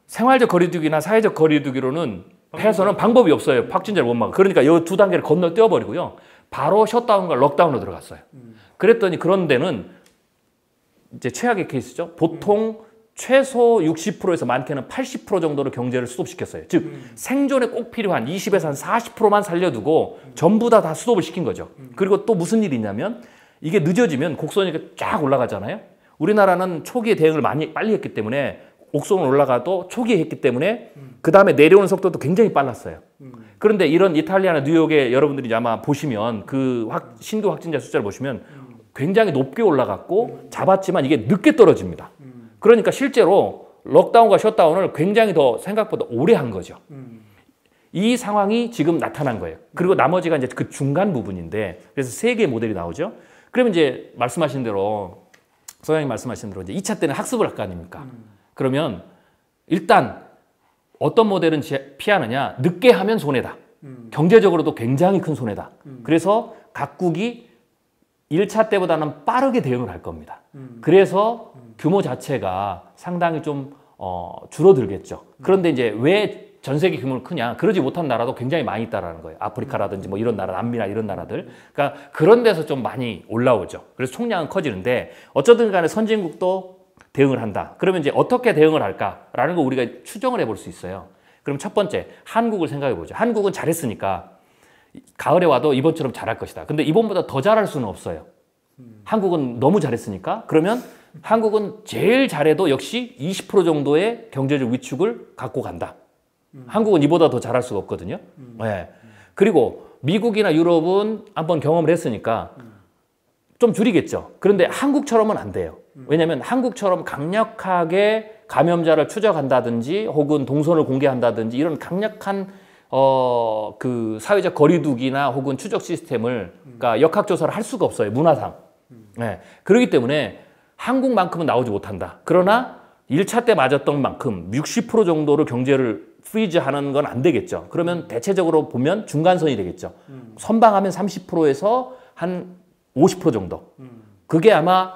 생활적 거리두기나 사회적 거리두기로는 해서는 방법이 없어요. 확진자를 못 막아. 그러니까 이 2단계를 건너뛰어버리고요. 바로 셧다운과 럭다운으로 들어갔어요. 그랬더니 그런 데는 이제 최악의 케이스죠. 보통 최소 60%에서 많게는 80% 정도로 경제를 스톱시켰어요. 즉 생존에 꼭 필요한 20에서 한 40%만 살려두고 전부 다 스톱을 시킨 거죠. 그리고 또 무슨 일이 있냐면 이게 늦어지면 곡선이 쫙 올라가잖아요. 우리나라는 초기에 대응을 빨리 했기 때문에 곡선은 올라가도 초기에 했기 때문에 그 다음에 내려오는 속도도 굉장히 빨랐어요. 그런데 이런 이탈리아나 뉴욕에 여러분들이 아마 보시면 그 신규 확진자 숫자를 보시면 굉장히 높게 올라갔고 잡았지만 이게 늦게 떨어집니다. 그러니까 실제로 럭다운과 셧다운을 굉장히 더 생각보다 오래 한 거죠. 이 상황이 지금 나타난 거예요. 그리고 나머지가 이제 그 중간 부분인데 그래서 3개의 모델이 나오죠. 그러면 이제 말씀하신 대로 소장님 말씀하신 대로 이제 2차 때는 학습을 할 거 아닙니까? 그러면 일단 어떤 모델은 피하느냐? 늦게 하면 손해다. 경제적으로도 굉장히 큰 손해다. 그래서 각국이 1차 때보다는 빠르게 대응을 할 겁니다. 그래서 규모 자체가 상당히 좀 줄어들겠죠. 그런데 이제 왜 전 세계 규모는 크냐? 그러지 못한 나라도 굉장히 많이 있다라는 거예요. 아프리카라든지 뭐 이런 나라, 남미나 이런 나라들. 그러니까 그런 데서 좀 많이 올라오죠. 그래서 총량은 커지는데 어쩌든 간에 선진국도 대응을 한다. 그러면 이제 어떻게 대응을 할까라는 거 우리가 추정을 해볼 수 있어요. 그럼 첫 번째, 한국을 생각해 보죠. 한국은 잘했으니까 가을에 와도 이번처럼 잘할 것이다. 근데 이번보다 더 잘할 수는 없어요. 한국은 너무 잘했으니까 그러면 한국은 제일 잘해도 역시 20% 정도의 경제적 위축을 갖고 간다. 한국은 이보다 더 잘할 수가 없거든요. 네. 그리고 미국이나 유럽은 한번 경험을 했으니까 좀 줄이겠죠. 그런데 한국처럼은 안 돼요. 왜냐하면 한국처럼 강력하게 감염자를 추적한다든지 혹은 동선을 공개한다든지 이런 강력한 그 사회적 거리두기나 혹은 추적 시스템을 그러니까 역학조사를 할 수가 없어요. 문화상. 네. 그렇기 때문에 한국만큼은 나오지 못한다. 그러나 1차 때 맞았던 만큼 60% 정도로 경제를 프리즈하는 건 안 되겠죠. 그러면 대체적으로 보면 중간선이 되겠죠. 선방하면 30%에서 한 50% 정도. 그게 아마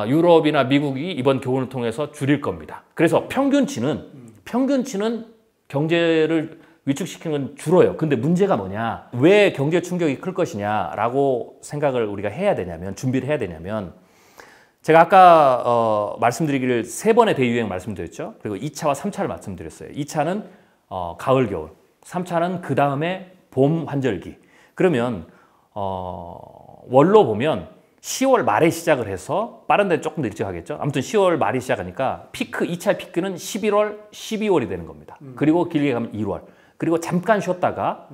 유럽이나 미국이 이번 교훈을 통해서 줄일 겁니다. 그래서 평균치는 경제를 위축시키는 건 줄어요. 근데 문제가 뭐냐? 왜 경제 충격이 클 것이냐라고 생각을 우리가 해야 되냐면 준비를 해야 되냐면 제가 아까 말씀드리기를 3번의 대유행 말씀드렸죠. 그리고 2차와 3차를 말씀드렸어요. 2차는 가을, 겨울. 3차는 그 다음에 봄, 환절기. 그러면 월로 보면 10월 말에 시작을 해서 빠른 데는 조금 더 일찍 하겠죠. 아무튼 10월 말이 시작하니까 피크, 2차 피크는 11월, 12월이 되는 겁니다. 그리고 길게 가면 1월. 그리고 잠깐 쉬었다가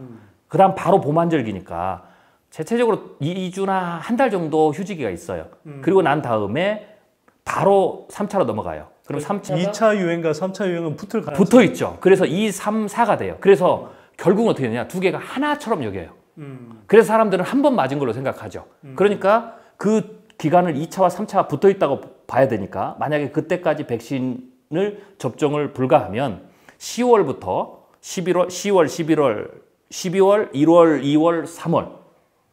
그 다음 바로 봄 한절기니까 대체적으로 2주나 한 달 정도 휴지기가 있어요. 그리고 난 다음에 바로 3차로 넘어가요. 그럼 3차가 2차 유행과 3차 유행은 붙을 가능성이 붙어 있죠. 그래서 2, 3, 4가 돼요. 그래서 결국은 어떻게 되냐? 두 개가 하나처럼 여겨요. 그래서 사람들은 한 번 맞은 걸로 생각하죠. 그러니까 그 기간을 2차와 3차가 붙어 있다고 봐야 되니까 만약에 그때까지 백신을 접종을 불가하면 10월부터 11월, 10월, 11월, 12월, 1월, 2월, 3월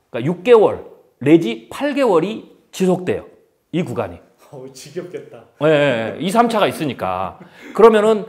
그러니까 6개월 내지 8개월이 지속돼요. 이 구간이. 지겹겠다. 네, 2, 3차가 있으니까. 그러면은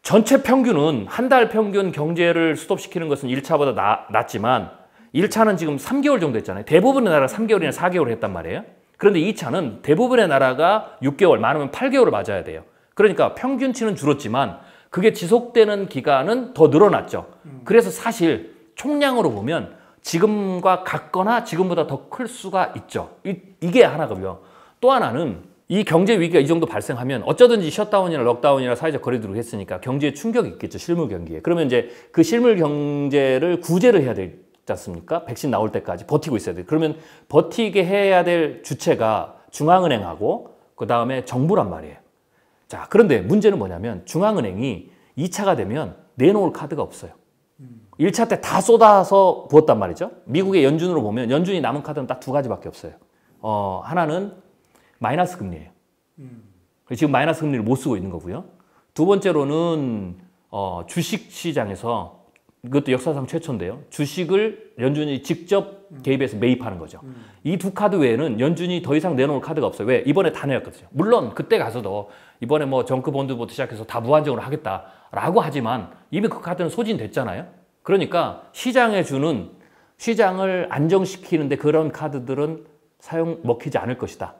전체 평균은 한 달 평균 경제를 스톱시키는 것은 1차보다 낫지만 1차는 지금 3개월 정도 했잖아요. 대부분의 나라가 3개월이나 4개월 했단 말이에요. 그런데 2차는 대부분의 나라가 6개월, 많으면 8개월을 맞아야 돼요. 그러니까 평균치는 줄었지만 그게 지속되는 기간은 더 늘어났죠. 그래서 사실 총량으로 보면 지금과 같거나 지금보다 더 클 수가 있죠. 이게 하나고요. 또 하나는 이 경제 위기가 이 정도 발생하면 어쩌든지 셧다운이나 럭다운이나 사회적 거리두기 했으니까 경제에 충격이 있겠죠. 실물 경기에. 그러면 이제 그 실물 경제를 구제를 해야 되지 않습니까? 백신 나올 때까지 버티고 있어야 돼요. 그러면 버티게 해야 될 주체가 중앙은행하고 그 다음에 정부란 말이에요. 자, 그런데 문제는 뭐냐면 중앙은행이 2차가 되면 내놓을 카드가 없어요. 1차 때 다 쏟아서 부었단 말이죠. 미국의 연준으로 보면 연준이 남은 카드는 딱 두 가지밖에 없어요. 하나는 마이너스 금리예요. 지금 마이너스 금리를 못 쓰고 있는 거고요. 두 번째로는 주식 시장에서 이것도 역사상 최초인데요. 주식을 연준이 직접 개입해서 매입하는 거죠. 이 두 카드 외에는 연준이 더 이상 내놓을 카드가 없어요. 왜? 이번에 다 내었거든요. 물론 그때 가서도 이번에 뭐 정크 본드부터 시작해서 다 무한정으로 하겠다라고 하지만 이미 그 카드는 소진됐잖아요. 그러니까 시장에 주는 시장을 안정시키는데 그런 카드들은 먹히지 않을 것이다.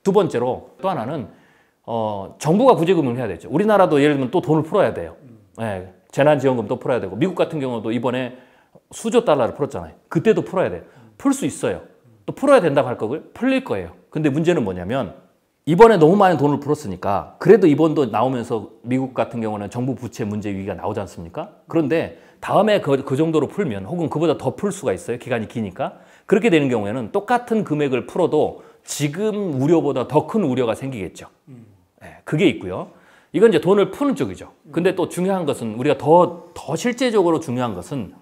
두 번째로 또 하나는 정부가 구제금을 해야 되죠. 우리나라도 예를 들면 또 돈을 풀어야 돼요. 네, 재난지원금 또 풀어야 되고 미국 같은 경우도 이번에 수조 달러를 풀었잖아요. 그때도 풀어야 돼요. 풀 수 있어요. 또 풀어야 된다고 할 거고요. 풀릴 거예요. 근데 문제는 뭐냐면 이번에 너무 많은 돈을 풀었으니까 그래도 이번도 나오면서 미국 같은 경우는 정부 부채 문제 위기가 나오지 않습니까? 그런데 다음에 그 정도로 풀면 혹은 그보다 더 풀 수가 있어요. 기간이 기니까. 그렇게 되는 경우에는 똑같은 금액을 풀어도 지금 우려보다 더 큰 우려가 생기겠죠. 네, 그게 있고요. 이건 이제 돈을 푸는 쪽이죠. 근데 또 중요한 것은 우리가 더 실제적으로 중요한 것은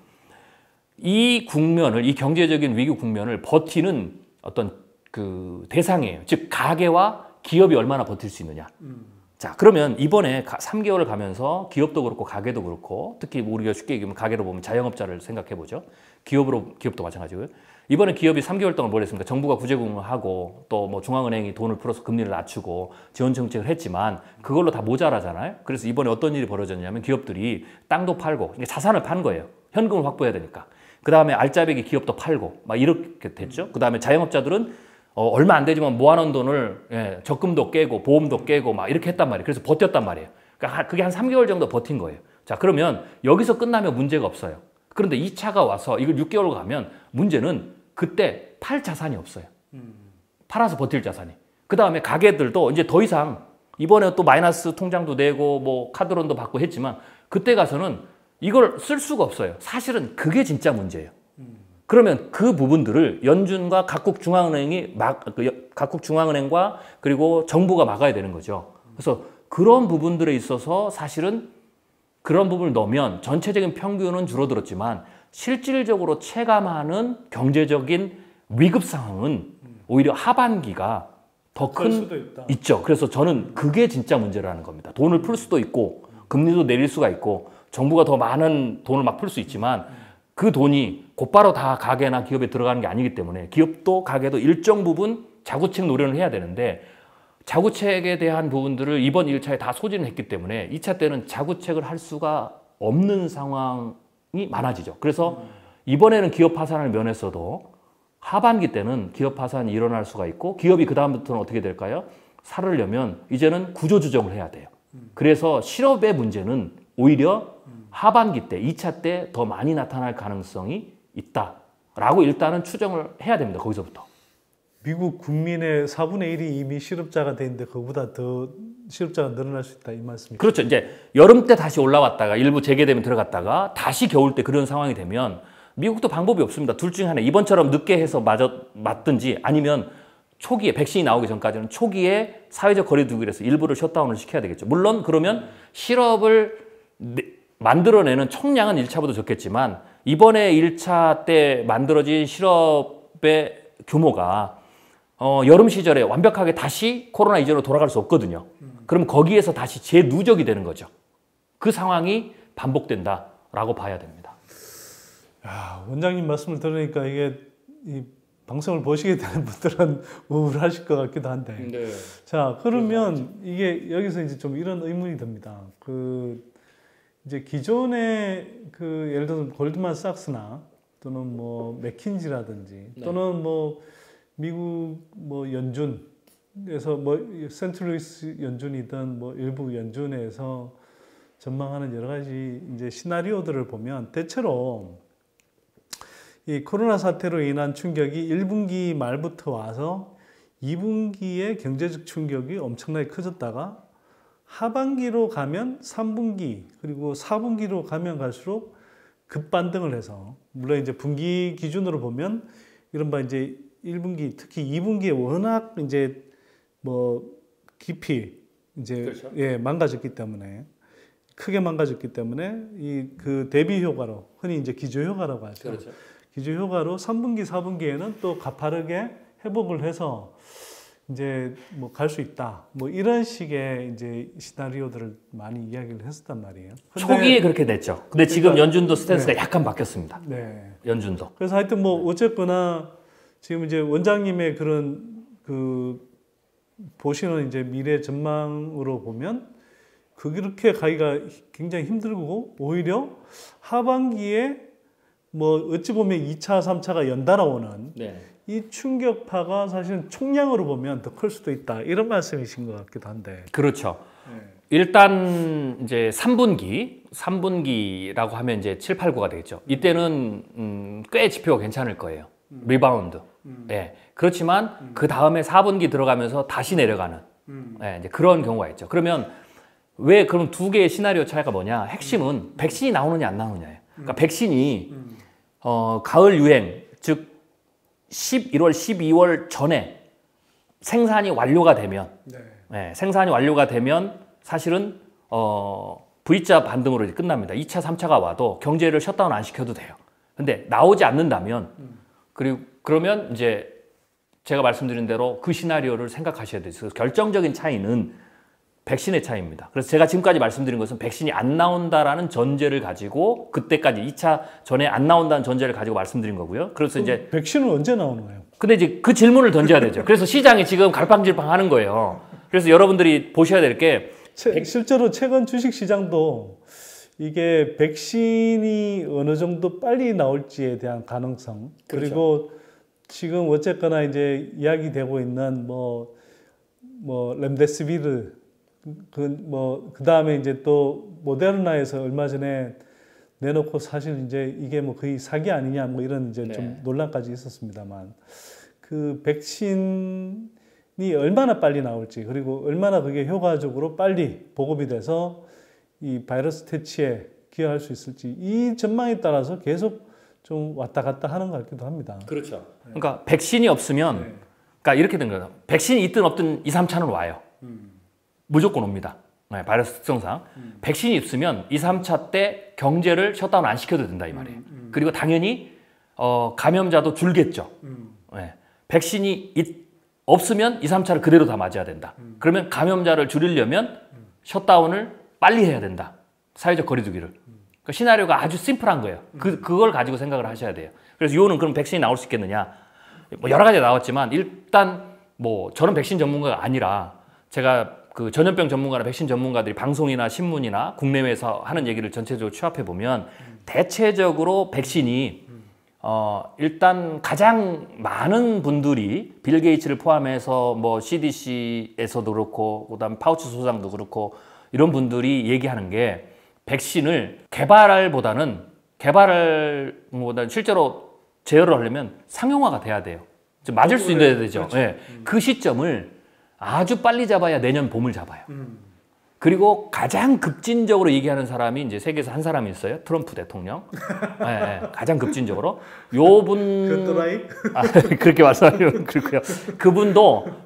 이 국면을, 이 경제적인 위기 국면을 버티는 어떤 그 대상이에요. 즉 가계와 기업이 얼마나 버틸 수 있느냐. 자, 그러면 이번에 3개월을 가면서 기업도 그렇고 가게도 그렇고 특히 우리가 쉽게 얘기하면 가게로 보면 자영업자를 생각해 보죠. 기업도 마찬가지고요. 이번에 기업이 3개월 동안 뭘 했습니까? 정부가 구제금을 하고 또 뭐 중앙은행이 돈을 풀어서 금리를 낮추고 지원 정책을 했지만 그걸로 다 모자라잖아요. 그래서 이번에 어떤 일이 벌어졌냐면 기업들이 땅도 팔고 자산을 판 거예요. 현금을 확보해야 되니까. 그 다음에 알짜배기 기업도 팔고 막 이렇게 됐죠. 그 다음에 자영업자들은 얼마 안 되지만 모아놓은 돈을 적금도 깨고 보험도 깨고 막 이렇게 했단 말이에요. 그래서 버텼단 말이에요. 그러니까 그게 한 3개월 정도 버틴 거예요. 자, 그러면 여기서 끝나면 문제가 없어요. 그런데 2차가 와서 이걸 6개월 가면 문제는 그때 팔 자산이 없어요. 팔아서 버틸 자산이. 그 다음에 가게들도 이제 더 이상 이번에 또 마이너스 통장도 내고 뭐 카드론도 받고 했지만 그때 가서는 이걸 쓸 수가 없어요. 사실은 그게 진짜 문제예요. 그러면 그 부분들을 연준과 각국 중앙은행과 그리고 정부가 막아야 되는 거죠. 그래서 그런 부분들에 있어서 사실은 그런 부분을 넣으면 전체적인 평균은 줄어들었지만 실질적으로 체감하는 경제적인 위급 상황은 오히려 하반기가 더 큰 있죠. 그래서 저는 그게 진짜 문제라는 겁니다. 돈을 풀 수도 있고 금리도 내릴 수가 있고 정부가 더 많은 돈을 막 풀 수 있지만 그 돈이 곧바로 다 가게나 기업에 들어가는 게 아니기 때문에 기업도 가게도 일정 부분 자구책 노력을 해야 되는데 자구책에 대한 부분들을 이번 1차에 다 소진을 했기 때문에 2차 때는 자구책을 할 수가 없는 상황이 많아지죠. 그래서 이번에는 기업 파산을 면했어도 하반기 때는 기업 파산이 일어날 수가 있고 기업이 그다음부터는 어떻게 될까요? 살으려면 이제는 구조조정을 해야 돼요. 그래서 실업의 문제는 오히려 하반기 때, 2차 때 더 많이 나타날 가능성이 있다라고 일단은 추정을 해야 됩니다. 거기서부터. 미국 국민의 4분의 1이 이미 실업자가 돼 있는데 그거보다 더 실업자가 늘어날 수 있다 이 말씀이죠. 그렇죠. 이제 여름 때 다시 올라왔다가 일부 재개되면 들어갔다가 다시 겨울 때 그런 상황이 되면 미국도 방법이 없습니다. 둘 중에 하나. 이번처럼 늦게 해서 맞든지 아니면 초기에 백신이 나오기 전까지는 초기에 사회적 거리 두기를 해서 일부를 셧다운을 시켜야 되겠죠. 물론 그러면 실업을 만들어내는 총량은 1차보다 적겠지만 이번에 1차 때 만들어진 실업의 규모가 여름 시절에 완벽하게 다시 코로나 이전으로 돌아갈 수 없거든요. 그럼 거기에서 다시 재누적이 되는 거죠. 그 상황이 반복된다라고 봐야 됩니다. 야, 원장님 말씀을 들으니까 이게 이 방송을 보시게 되는 분들은 우울하실 것 같기도 한데. 네. 자, 그러면 이게 여기서 이제 좀 이런 의문이 듭니다. 이제 기존의 예를 들어서 골드만삭스나 또는 뭐 맥킨지라든지 또는 뭐 미국 뭐 연준에서 뭐 센트루이스 연준이든 뭐 일부 연준에서 전망하는 여러 가지 이제 시나리오들을 보면 대체로 이 코로나 사태로 인한 충격이 1분기 말부터 와서 2분기의 경제적 충격이 엄청나게 커졌다가 하반기로 가면 3분기 그리고 4분기로 가면 갈수록 급반등을 해서 물론 이제 분기 기준으로 보면 이른바 이제 1분기 특히 2분기에 워낙 이제 뭐 깊이 이제 그렇죠. 예, 망가졌기 때문에 크게 망가졌기 때문에 그 대비 효과로 흔히 이제 기저 효과라고 하죠. 그렇죠. 기저 효과로 3분기, 4분기에는 또 가파르게 회복을 해서 이제 뭐 갈 수 있다. 뭐 이런 식의 이제 시나리오들을 많이 이야기를 했었단 말이에요. 초기에 그렇게 됐죠. 근데 지금 연준도 스탠스가 약간 바뀌었습니다. 네. 연준도. 그래서 하여튼 뭐 어쨌거나 지금 이제 원장님의 그런 보시는 이제 미래 전망으로 보면 그렇게 가기가 굉장히 힘들고 오히려 하반기에 뭐 어찌 보면 2차, 3차가 연달아 오는 네. 이 충격파가 사실은 총량으로 보면 더 클 수도 있다. 이런 말씀이신 것 같기도 한데. 그렇죠. 네. 일단 이제 3분기라고 하면 이제 7, 8, 9가 되겠죠. 이때는 꽤 지표가 괜찮을 거예요. 리바운드. 네. 그렇지만 그 다음에 4분기 들어가면서 다시 내려가는 네, 이제 그런 경우가 있죠. 그러면 왜 그럼 두 개의 시나리오 차이가 뭐냐? 핵심은 백신이 나오느냐 안 나오느냐예요. 그러니까 백신이 가을 유행 즉 11월, 12월 전에 생산이 완료가 되면 네, 생산이 완료가 되면 사실은 V자 반등으로 이제 끝납니다. 2차, 3차가 와도 경제를 셧다운 안 시켜도 돼요. 근데 나오지 않는다면 그러면 이제 제가 말씀드린 대로 그 시나리오를 생각하셔야 돼요. 그래서 결정적인 차이는 백신의 차이입니다. 그래서 제가 지금까지 말씀드린 것은 백신이 안 나온다라는 전제를 가지고 그때까지 2차 전에 안 나온다는 전제를 가지고 말씀드린 거고요. 그래서 이제 백신은 언제 나오는 거예요? 근데 이제 그 질문을 던져야 되죠. 그래서 시장이 지금 갈팡질팡 하는 거예요. 그래서 여러분들이 보셔야 될 게 실제로 최근 주식 시장도 이게 백신이 어느 정도 빨리 나올지에 대한 가능성 그렇죠. 그리고 지금 어쨌거나 이제 이야기되고 있는 뭐 렘데시비르 그 다음에 이제 또 모데르나에서 얼마 전에 내놓고 사실 이제 이게 뭐 거의 사기 아니냐 뭐 이런 이제 좀 논란까지 있었습니다만 그 백신이 얼마나 빨리 나올지 그리고 얼마나 그게 효과적으로 빨리 보급이 돼서 이 바이러스 퇴치에 기여할 수 있을지 이 전망에 따라서 계속 좀 왔다 갔다 하는 것 같기도 합니다. 그렇죠. 그러니까 백신이 없으면 그러니까 이렇게 된 거예요. 백신이 있든 없든 2, 3차는 와요. 무조건 옵니다. 네, 바이러스 특성상. 백신이 있으면 2, 3차 때 경제를 셧다운 안 시켜도 된다 이 말이에요. 그리고 당연히 감염자도 줄겠죠. 네. 백신이 없으면 2, 3차를 그대로 다 맞아야 된다. 그러면 감염자를 줄이려면 셧다운을 빨리 해야 된다. 사회적 거리두기를. 그러니까 시나리오가 아주 심플한 거예요. 그걸 가지고 생각을 하셔야 돼요. 그래서 이거는 그럼 백신이 나올 수 있겠느냐. 뭐 여러 가지 나왔지만 일단 뭐 저는 백신 전문가가 아니라 제가 그 전염병 전문가나 백신 전문가들이 방송이나 신문이나 국내외에서 하는 얘기를 전체적으로 취합해 보면 대체적으로 백신이 일단 가장 많은 분들이 빌 게이츠를 포함해서 뭐 CDC에서도 그렇고 그다음 파우치 소장도 그렇고 이런 분들이 얘기하는 게 백신을 개발보다는 실제로 제어를 하려면 상용화가 돼야 돼요. 맞을 수 있어야 되죠. 그렇죠. 네. 그 시점을 아주 빨리 잡아야 내년 봄을 잡아요. 그리고 가장 급진적으로 얘기하는 사람이 이제 세계에서 한 사람이 있어요. 트럼프 대통령. 네, 가장 급진적으로. 그렇게 말씀하시면 그렇고요.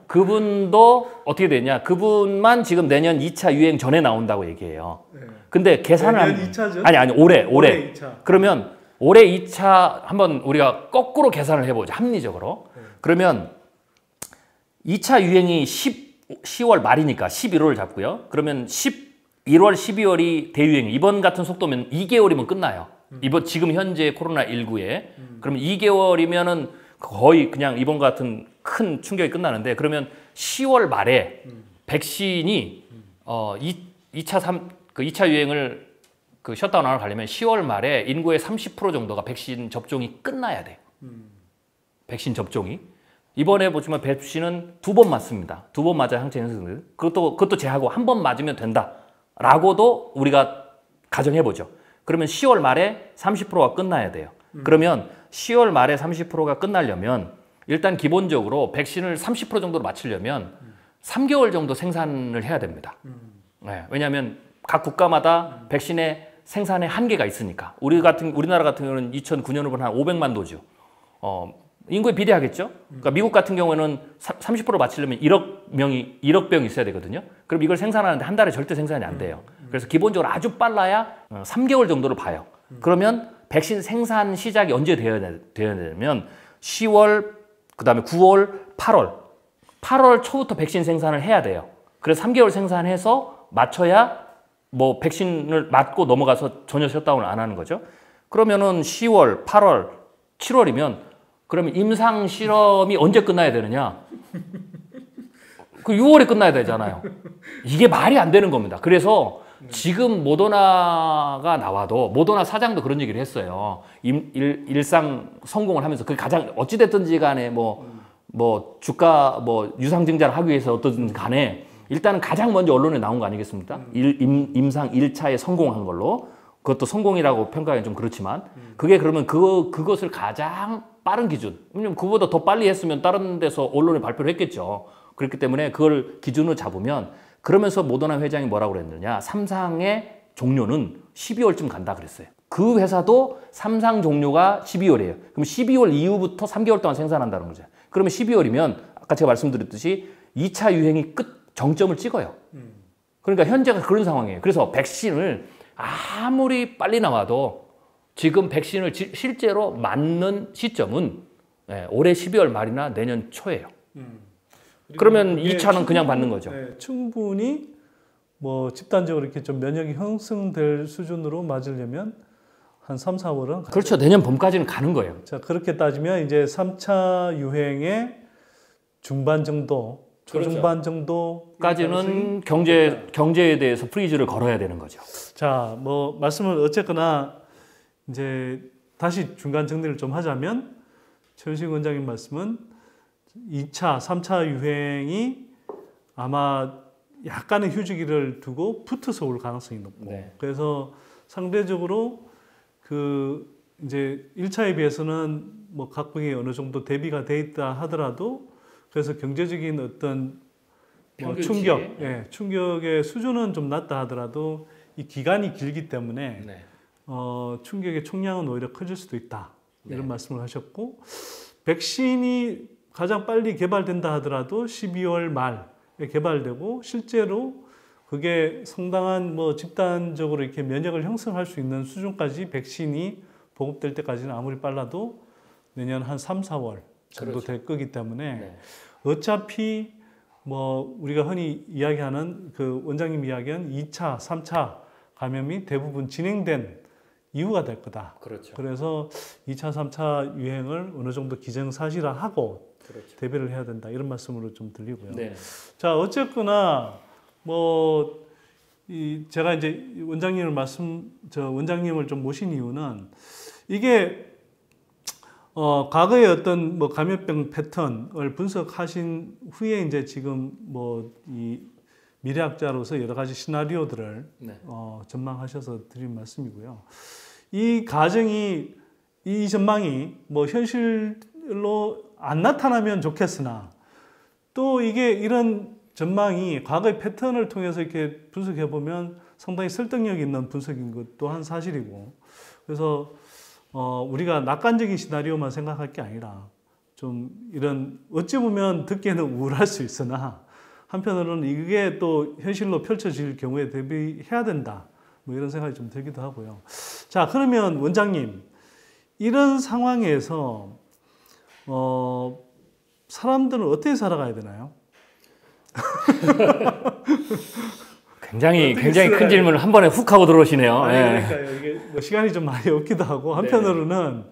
그분도 어떻게 되냐? 그분만 지금 내년 2차 유행 전에 나온다고 얘기해요. 근데 계산을 내년 2차죠? 아니 올해. 2차. 그러면 올해 2차 한번 우리가 거꾸로 계산을 해보죠. 합리적으로. 그러면 2차 유행이 10월 말이니까 11월 잡고요. 그러면 11월, 12월이 대유행. 이번 같은 속도면 2개월이면 끝나요. 지금 현재 코로나19에. 그러면 2개월이면은 거의 그냥 이번 같은 큰 충격이 끝나는데, 그러면 10월 말에 백신이 2차 유행을 셧다운하러 가려면 10월 말에 인구의 30% 정도가 백신 접종이 끝나야 돼요. 백신 접종이. 이번에 보시면 백신은 2번 맞습니다. 2번 맞아야 항체 형성돼요. 그것도 제하고 1번 맞으면 된다라고도 우리가 가정해보죠. 그러면 10월 말에 30%가 끝나야 돼요. 그러면 10월 말에 30%가 끝나려면 일단 기본적으로 백신을 30% 정도로 맞추려면 3개월 정도 생산을 해야 됩니다. 네, 왜냐하면 각 국가마다 백신의 생산의 한계가 있으니까. 우리나라 같은 경우는 2009년으로 한 500만 도주. 인구에 비례하겠죠? 그러니까 미국 같은 경우에는 30% 맞추려면 1억 병이 있어야 되거든요. 그럼 이걸 생산하는데 한 달에 절대 생산이 안 돼요. 그래서 기본적으로 아주 빨라야 3개월 정도를 봐요. 그러면 백신 생산 시작이 언제 되어야 되냐면 10월, 그 다음에 9월, 8월 초부터 백신 생산을 해야 돼요. 그래서 3개월 생산해서 맞춰야 뭐 백신을 맞고 넘어가서 전혀 셧다운을 안 하는 거죠. 그러면은 10월, 8월, 7월이면 그러면 임상 실험이 언제 끝나야 되느냐? 그 6월에 끝나야 되잖아요. 이게 말이 안 되는 겁니다. 그래서 지금 모더나가 나와도 모더나 사장도 그런 얘기를 했어요. 일상 성공을 하면서 그 가장 어찌됐든지 간에 뭐 주가 유상증자를 하기 위해서 어떻든 간에 일단은 가장 먼저 언론에 나온 거 아니겠습니까? 임상 1차에 성공한 걸로. 그것도 성공이라고 평가하기는 좀 그렇지만 그게 그러면 그것을 가장 빠른 기준, 왜냐면 그보다 더 빨리 했으면 다른 데서 언론에 발표를 했겠죠. 그렇기 때문에 그걸 기준으로 잡으면, 그러면서 모더나 회장이 뭐라고 그랬느냐, 3상의 종료는 12월쯤 간다 그랬어요. 그 회사도 3상 종료가 12월이에요. 그럼 12월 이후부터 3개월 동안 생산한다는 거죠. 그러면 12월이면 아까 제가 말씀드렸듯이 2차 유행이 정점을 찍어요. 그러니까 현재가 그런 상황이에요. 그래서 백신을 아무리 빨리 나와도 지금 백신을 실제로 맞는 시점은 올해 12월 말이나 내년 초예요. 그러면 2차는 그냥 받는 거죠. 네, 충분히 뭐 집단적으로 이렇게 좀 면역이 형성될 수준으로 맞으려면 한 3, 4월은 그렇죠. 내년 봄까지는 가는 거예요. 자, 그렇게 따지면 이제 3차 유행의 중반 정도, 초중반 정도까지는 경제에 대해서 프리즈를 걸어야 되는 거죠. 자, 뭐 말씀을 어쨌거나 이제 다시 중간 정리를 좀 하자면 최윤식 원장님 말씀은 2차, 3차 유행이 아마 약간의 휴지기를 두고 붙어서 올 가능성이 높고, 네. 그래서 상대적으로 그 이제 1차에 비해서는 뭐 각국이 어느 정도 대비가 돼 있다 하더라도, 그래서 경제적인 어떤 뭐 충격의 수준은 좀 낮다 하더라도 이 기간이 길기 때문에 네. 충격의 총량은 오히려 커질 수도 있다, 이런 네. 말씀을 하셨고, 백신이 가장 빨리 개발된다 하더라도 12월 말에 개발되고 실제로 그게 상당한 뭐 집단적으로 이렇게 면역을 형성할 수 있는 수준까지 백신이 보급될 때까지는 아무리 빨라도 내년 한 3, 4월 정도 그렇죠. 될 거기 때문에 네. 어차피 뭐 우리가 흔히 이야기하는 그 원장님 이야기한 2차, 3차 감염이 대부분 진행된 이유가 될 거다. 그렇죠. 그래서 2차, 3차 유행을 어느 정도 기정사실화하고 그렇죠. 대비를 해야 된다, 이런 말씀으로 좀 들리고요. 네. 자, 어쨌거나 뭐 제가 이제 원장님을 좀 모신 이유는 이게 과거의 어떤 뭐 감염병 패턴을 분석하신 후에 이제 지금 뭐 이 미래학자로서 여러 가지 시나리오들을 네. 전망하셔서 드린 말씀이고요. 이 전망이 뭐 현실에 별로 안 나타나면 좋겠으나 또 이게 이런 전망이 과거의 패턴을 통해서 이렇게 분석해 보면 상당히 설득력 있는 분석인 것 또한 사실이고, 그래서 우리가 낙관적인 시나리오만 생각할 게 아니라 좀 이런 어찌 보면 듣기에는 우울할 수 있으나 한편으로는 이게 또 현실로 펼쳐질 경우에 대비해야 된다, 뭐 이런 생각이 좀 들기도 하고요. 자, 그러면 원장님, 이런 상황에서 사람들은 어떻게 살아가야 되나요? 굉장히 큰 질문을 한 번에 훅 하고 들어오시네요. 아니, 예. 그러니까요. 이게 뭐 시간이 좀 많이 없기도 하고, 한편으로는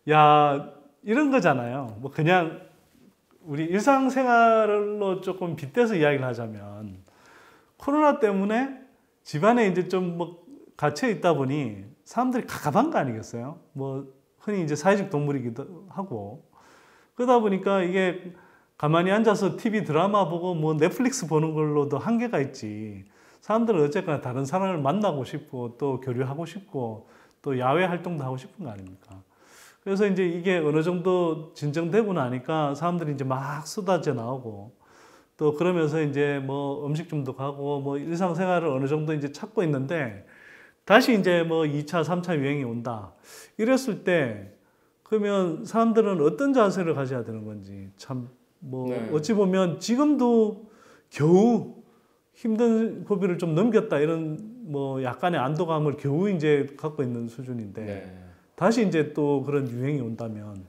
야, 이런 거잖아요. 뭐 그냥 우리 일상생활로 조금 빗대서 이야기를 하자면, 코로나 때문에 집안에 이제 좀 뭐 갇혀 있다 보니 사람들이 갑갑한 거 아니겠어요? 뭐 흔히 이제 사회적 동물이기도 하고, 그러다 보니까 이게 가만히 앉아서 TV 드라마 보고 뭐 넷플릭스 보는 걸로도 한계가 있지. 사람들은 어쨌거나 다른 사람을 만나고 싶고 또 교류하고 싶고 또 야외 활동도 하고 싶은 거 아닙니까? 그래서 이제 이게 어느 정도 진정되고 나니까 사람들이 이제 막 쏟아져 나오고, 또 그러면서 이제 뭐 음식점도 가고 뭐 일상생활을 어느 정도 이제 찾고 있는데, 다시 이제 뭐 2차, 3차 유행이 온다. 이랬을 때 그러면 사람들은 어떤 자세를 가져야 되는 건지 참 뭐 어찌 보면 지금도 겨우 힘든 고비를 좀 넘겼다 이런 뭐 약간의 안도감을 겨우 이제 갖고 있는 수준인데, 다시 이제 또 그런 유행이 온다면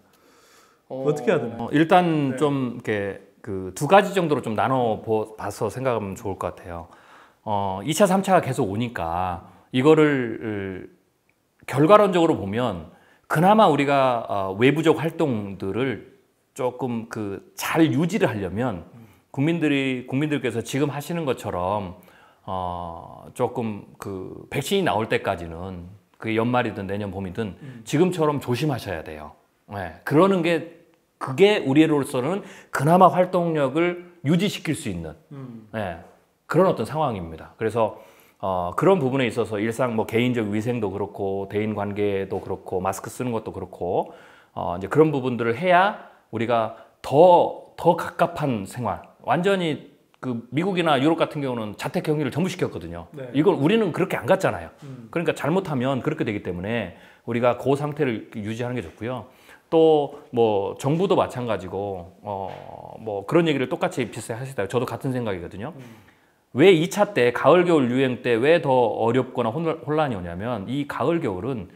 어떻게 해야 되나요? 일단 좀 이렇게 그 두 가지 정도로 좀 나눠 봐서 생각하면 좋을 것 같아요. 2차, 3차가 계속 오니까 이거를 결과론적으로 보면 그나마 우리가 외부적 활동들을 조금 그 잘 유지를 하려면 국민들께서 지금 하시는 것처럼 조금 그 백신이 나올 때까지는 그게 연말이든 내년 봄이든 지금처럼 조심하셔야 돼요. 네, 그러는 게 그게 우리로서는 그나마 활동력을 유지시킬 수 있는 네, 그런 어떤 상황입니다. 그래서 그런 부분에 있어서 일상 뭐 개인적 위생도 그렇고 대인 관계도 그렇고 마스크 쓰는 것도 그렇고 이제 그런 부분들을 해야 우리가 더 갑갑한 생활, 완전히 그 미국이나 유럽 같은 경우는 자택 격리를 전부 시켰거든요. 이걸 우리는 그렇게 안 갔잖아요. 그러니까 잘못하면 그렇게 되기 때문에 우리가 그 상태를 유지하는 게 좋고요. 또 뭐 정부도 마찬가지고 뭐 그런 얘기를 똑같이 비슷하게 하시다. 저도 같은 생각이거든요. 왜 2차 때 가을 겨울 유행 때 왜 더 어렵거나 혼란이 오냐면 이 가을 겨울은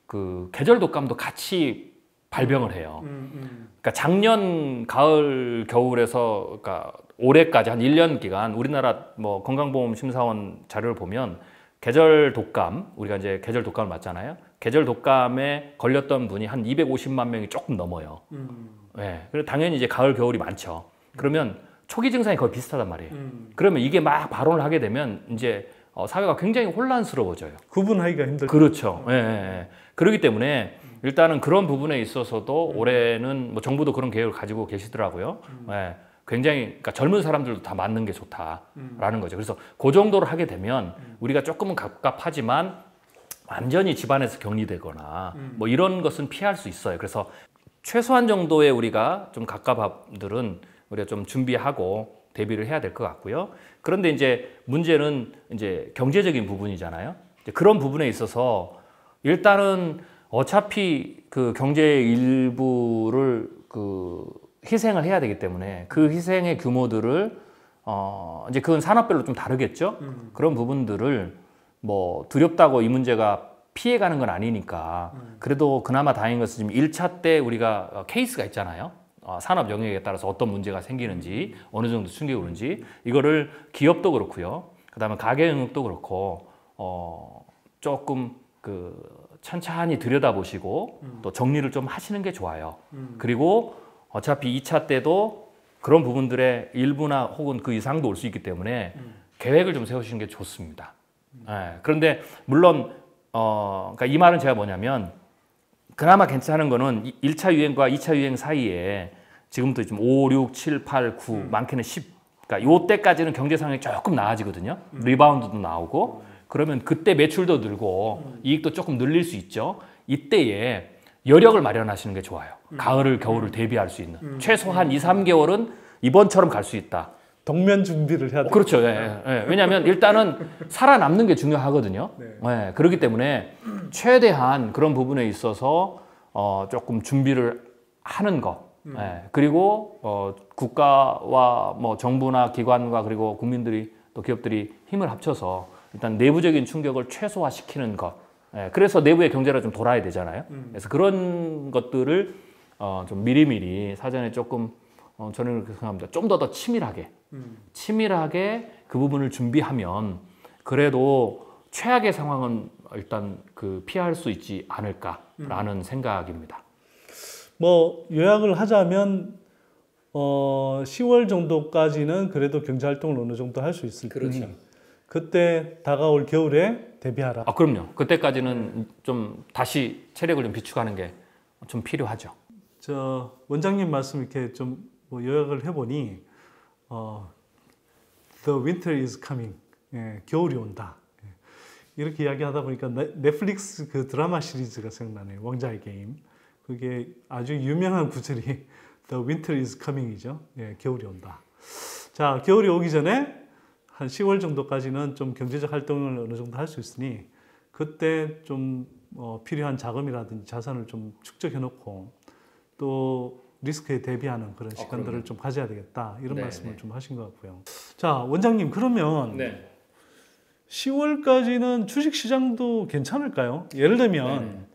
그 계절 독감도 같이 발병을 해요. 그러니까 작년 가을 겨울에서 그러니까 올해까지 한 1년 기간 우리나라 뭐 건강보험심사원 자료를 보면 계절 독감, 우리가 이제 계절 독감을 맞잖아요. 계절 독감에 걸렸던 분이 한 250만 명이 조금 넘어요. 네. 그리고 당연히 이제 가을 겨울이 많죠. 그러면 초기 증상이 거의 비슷하단 말이에요. 그러면 이게 막 발원을 하게 되면 이제 사회가 굉장히 혼란스러워져요. 구분하기가 힘들죠. 그렇죠. 예, 예. 그렇기 때문에 일단은 그런 부분에 있어서도 올해는 뭐 정부도 그런 계획을 가지고 계시더라고요. 예. 굉장히 그러니까 젊은 사람들도 다 맞는 게 좋다라는 거죠. 그래서 그 정도로 하게 되면 우리가 조금은 갑갑하지만 완전히 집안에서 격리되거나 뭐 이런 것은 피할 수 있어요. 그래서 최소한 정도의 우리가 좀 갑갑함들은 우리가 좀 준비하고 대비를 해야 될 것 같고요. 그런데 이제 문제는 이제 경제적인 부분이잖아요. 이제 그런 부분에 있어서 일단은 어차피 그 경제의 일부를 그 희생을 해야 되기 때문에 그 희생의 규모들을 이제 그건 산업별로 좀 다르겠죠. 그런 부분들을 뭐 두렵다고 이 문제가 피해가는 건 아니니까 그래도 그나마 다행인 것은 지금 1차 때 우리가 케이스가 있잖아요. 산업 영역에 따라서 어떤 문제가 생기는지 어느 정도 충격이 오는지 이거를 기업도 그렇고요. 그다음에 가게 영역도 그렇고 조금 그 천천히 들여다보시고 또 정리를 좀 하시는 게 좋아요. 그리고 어차피 2차 때도 그런 부분들의 일부나 혹은 그 이상도 올 수 있기 때문에 계획을 좀 세우시는 게 좋습니다. 네. 그런데 물론 그러니까 이 말은 제가 뭐냐면 그나마 괜찮은 거는 1차 유행과 2차 유행 사이에 지금도 지금 5, 6, 7, 8, 9 많게는 10 그러니까 요때까지는 경제 상황이 조금 나아지거든요. 리바운드도 나오고 그러면 그때 매출도 늘고 이익도 조금 늘릴 수 있죠. 이때에 여력을 마련하시는 게 좋아요. 가을을 겨울을 대비할 수 있는 최소한 2, 3개월은 이번처럼 갈 수 있다. 동면 준비를 해야 돼요. 그렇죠. 예, 예. 왜냐하면 일단은 살아남는 게 중요하거든요. 예, 그렇기 때문에 최대한 그런 부분에 있어서 조금 준비를 하는 것. 예, 그리고 국가와 뭐 정부나 기관과 그리고 국민들이 또 기업들이 힘을 합쳐서 일단 내부적인 충격을 최소화시키는 것. 예, 그래서 내부의 경제가 좀 돌아야 되잖아요. 그래서 그런 것들을 좀 미리미리 사전에 조금 저는 그렇게 생각합니다. 좀 더 치밀하게 그 부분을 준비하면 그래도 최악의 상황은 일단 피할 수 있지 않을까라는 생각입니다. 뭐 요약을 하자면 10월 정도까지는 그래도 경제 활동을 어느 정도 할 수 있을 그렇죠. 테니 그때 다가올 겨울에 대비하라. 그럼요. 그때까지는 좀 다시 체력을 좀 비축하는 게 좀 필요하죠. 저 원장님 말씀 이렇게 좀 뭐 요약을 해보니 The winter is coming. 예, 겨울이 온다. 예, 이렇게 이야기하다 보니까 넷플릭스 그 드라마 시리즈가 생각나네요. 왕자의 게임. 그게 아주 유명한 구절이 The winter is coming이죠. 예, 겨울이 온다. 자, 겨울이 오기 전에 한 10월 정도까지는 좀 경제적 활동을 어느 정도 할 수 있으니 그때 좀 필요한 자금이라든지 자산을 좀 축적해 놓고 또 리스크에 대비하는 그런 시간들을 좀 가져야 되겠다 이런 말씀을 좀 하신 것 같고요. 자, 원장님 그러면 10월까지는 주식시장도 괜찮을까요? 예를 들면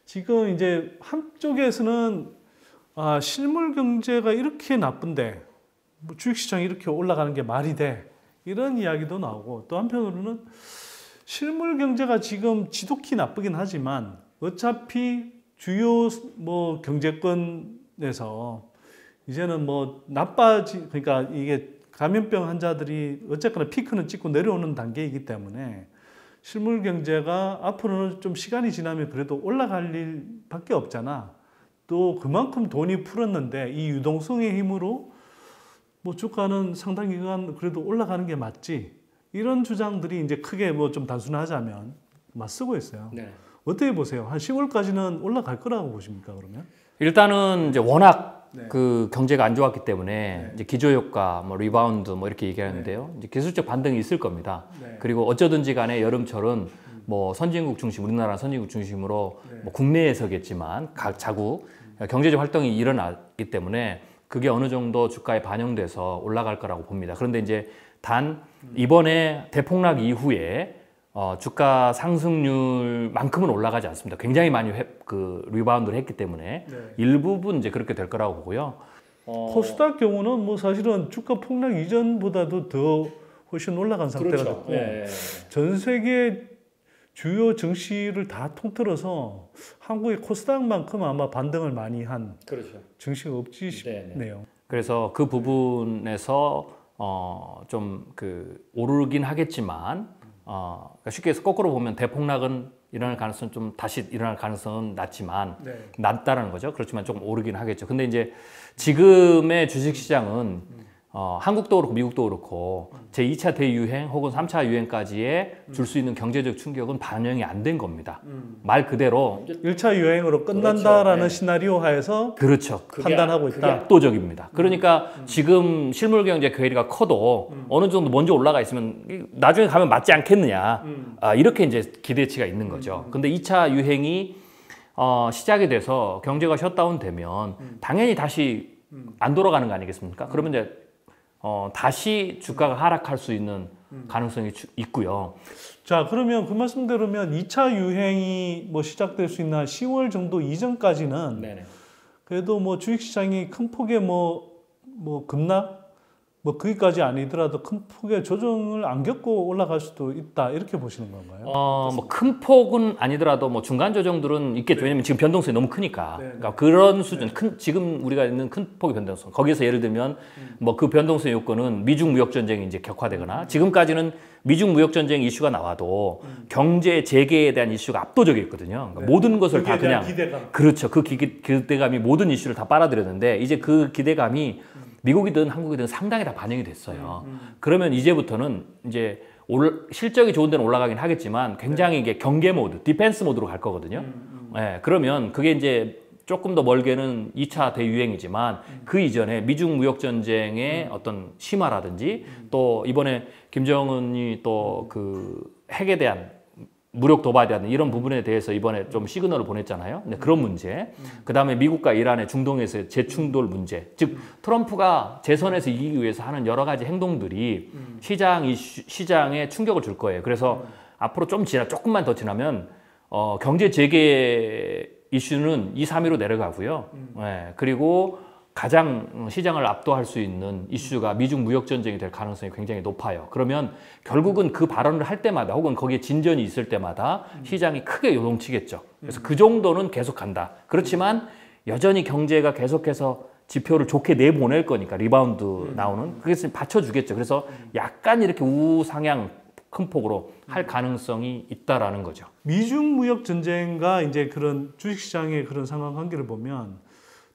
지금 이제 한쪽에서는 실물 경제가 이렇게 나쁜데 뭐 주식시장이 이렇게 올라가는 게 말이 돼 이런 이야기도 나오고 또 한편으로는 실물 경제가 지금 지독히 나쁘긴 하지만 어차피 주요 뭐 경제권에서 이제는 뭐 그러니까 이게 감염병 환자들이 어쨌거나 피크는 찍고 내려오는 단계이기 때문에 실물 경제가 앞으로는 좀 시간이 지나면 그래도 올라갈 일밖에 없잖아. 또 그만큼 돈이 풀었는데 이 유동성의 힘으로 뭐 주가는 상당 기간 그래도 올라가는 게 맞지. 이런 주장들이 이제 크게 뭐 좀 단순하자면 맞서고 있어요. 어떻게 보세요? 한 10월까지는 올라갈 거라고 보십니까, 그러면? 일단은 이제 워낙 그 경제가 안 좋았기 때문에 이제 기저효과, 뭐 리바운드 뭐 이렇게 얘기하는데요. 이제 기술적 반등이 있을 겁니다. 그리고 어쩌든지 간에 여름철은 뭐 선진국 중심, 우리나라 선진국 중심으로 뭐 국내에서겠지만 각 자국 경제적 활동이 일어나기 때문에 그게 어느 정도 주가에 반영돼서 올라갈 거라고 봅니다. 그런데 이제 단 이번에 대폭락 이후에 주가 상승률만큼은 올라가지 않습니다. 굉장히 많이 리바운드를 했기 때문에 일부분 이제 그렇게 될 거라고 보고요. 코스닥 경우는 뭐 사실은 주가 폭락 이전보다도 더 훨씬 올라간 상태가 됐고 전 세계 주요 증시를 다 통틀어서 한국의 코스닥만큼 아마 반등을 많이 한 증시가 없지 싶네요. 그래서 그 부분에서 좀 오르긴 하겠지만 그러니까 쉽게 해서 거꾸로 보면 대폭락은 일어날 가능성은 좀 다시 일어날 가능성은 낮지만 낮다라는 거죠. 그렇지만 조금 오르긴 하겠죠. 근데 이제 지금의 주식시장은 한국도 그렇고 미국도 그렇고 제2차 대유행 혹은 3차 유행까지의 줄 수 있는 경제적 충격은 반영이 안 된 겁니다. 말 그대로 1차 유행으로 끝난다라는 시나리오 하에서 판단하고 있다. 그게 압도적입니다. 그러니까 지금 실물 경제 괴리가 커도 어느 정도 먼저 올라가 있으면 나중에 가면 맞지 않겠느냐. 이렇게 이제 기대치가 있는 거죠. 근데 2차 유행이 시작이 돼서 경제가 셧다운 되면 당연히 다시 안 돌아가는 거 아니겠습니까? 그러면 이제 다시 주가가 하락할 수 있는 가능성이 있고요. 자, 그러면 그 말씀대로면 2차 유행이 뭐 시작될 수 있는 한 10월 정도 이전까지는 그래도 뭐 주식시장이 큰 폭의 뭐 급락 뭐 거기까지 아니더라도 큰 폭의 조정을 안 겪고 올라갈 수도 있다 이렇게 보시는 건가요? 뭐 큰 폭은 아니더라도 뭐 중간 조정들은 있겠죠. 왜냐면 지금 변동성이 너무 크니까. 그러니까 그런 수준, 지금 우리가 있는 큰 폭의 변동성. 거기서 예를 들면 뭐 그 변동성 요건은 미중 무역 전쟁이 이제 격화되거나 지금까지는 미중 무역 전쟁 이슈가 나와도 경제 재개에 대한 이슈가 압도적이었거든요. 그러니까 모든 것을 다 그냥 그렇죠. 그 기대감이 모든 이슈를 다 빨아들였는데 이제 그 기대감이 미국이든 한국이든 상당히 다 반영이 됐어요. 그러면 이제부터는 이제 실적이 좋은 데는 올라가긴 하겠지만 굉장히 이게 경계 모드, 디펜스 모드로 갈 거거든요. 그러면 그게 이제 조금 더 멀게는 2차 대유행이지만 그 이전에 미중 무역 전쟁의 어떤 심화라든지 또 이번에 김정은이 또 그 핵에 대한 무력 도발에 대한 이런 부분에 대해서 이번에 좀 시그널을 보냈잖아요. 근데 그런 문제, 그 다음에 미국과 이란의 중동에서의 재충돌 문제, 즉 트럼프가 재선에서 이기기 위해서 하는 여러 가지 행동들이 시장에 충격을 줄 거예요. 그래서 앞으로 조금만 더 지나면 경제 재개 이슈는 2, 3위로 내려가고요. 그리고 가장 시장을 압도할 수 있는 이슈가 미중 무역 전쟁이 될 가능성이 굉장히 높아요. 그러면 결국은 그 발언을 할 때마다 혹은 거기에 진전이 있을 때마다 시장이 크게 요동치겠죠. 그래서 그 정도는 계속 간다. 그렇지만 여전히 경제가 계속해서 지표를 좋게 내보낼 거니까 리바운드 나오는 그래서 받쳐주겠죠. 그래서 약간 이렇게 우상향 큰 폭으로 할 가능성이 있다라는 거죠. 미중 무역 전쟁과 이제 그런 주식시장의 그런 상황 관계를 보면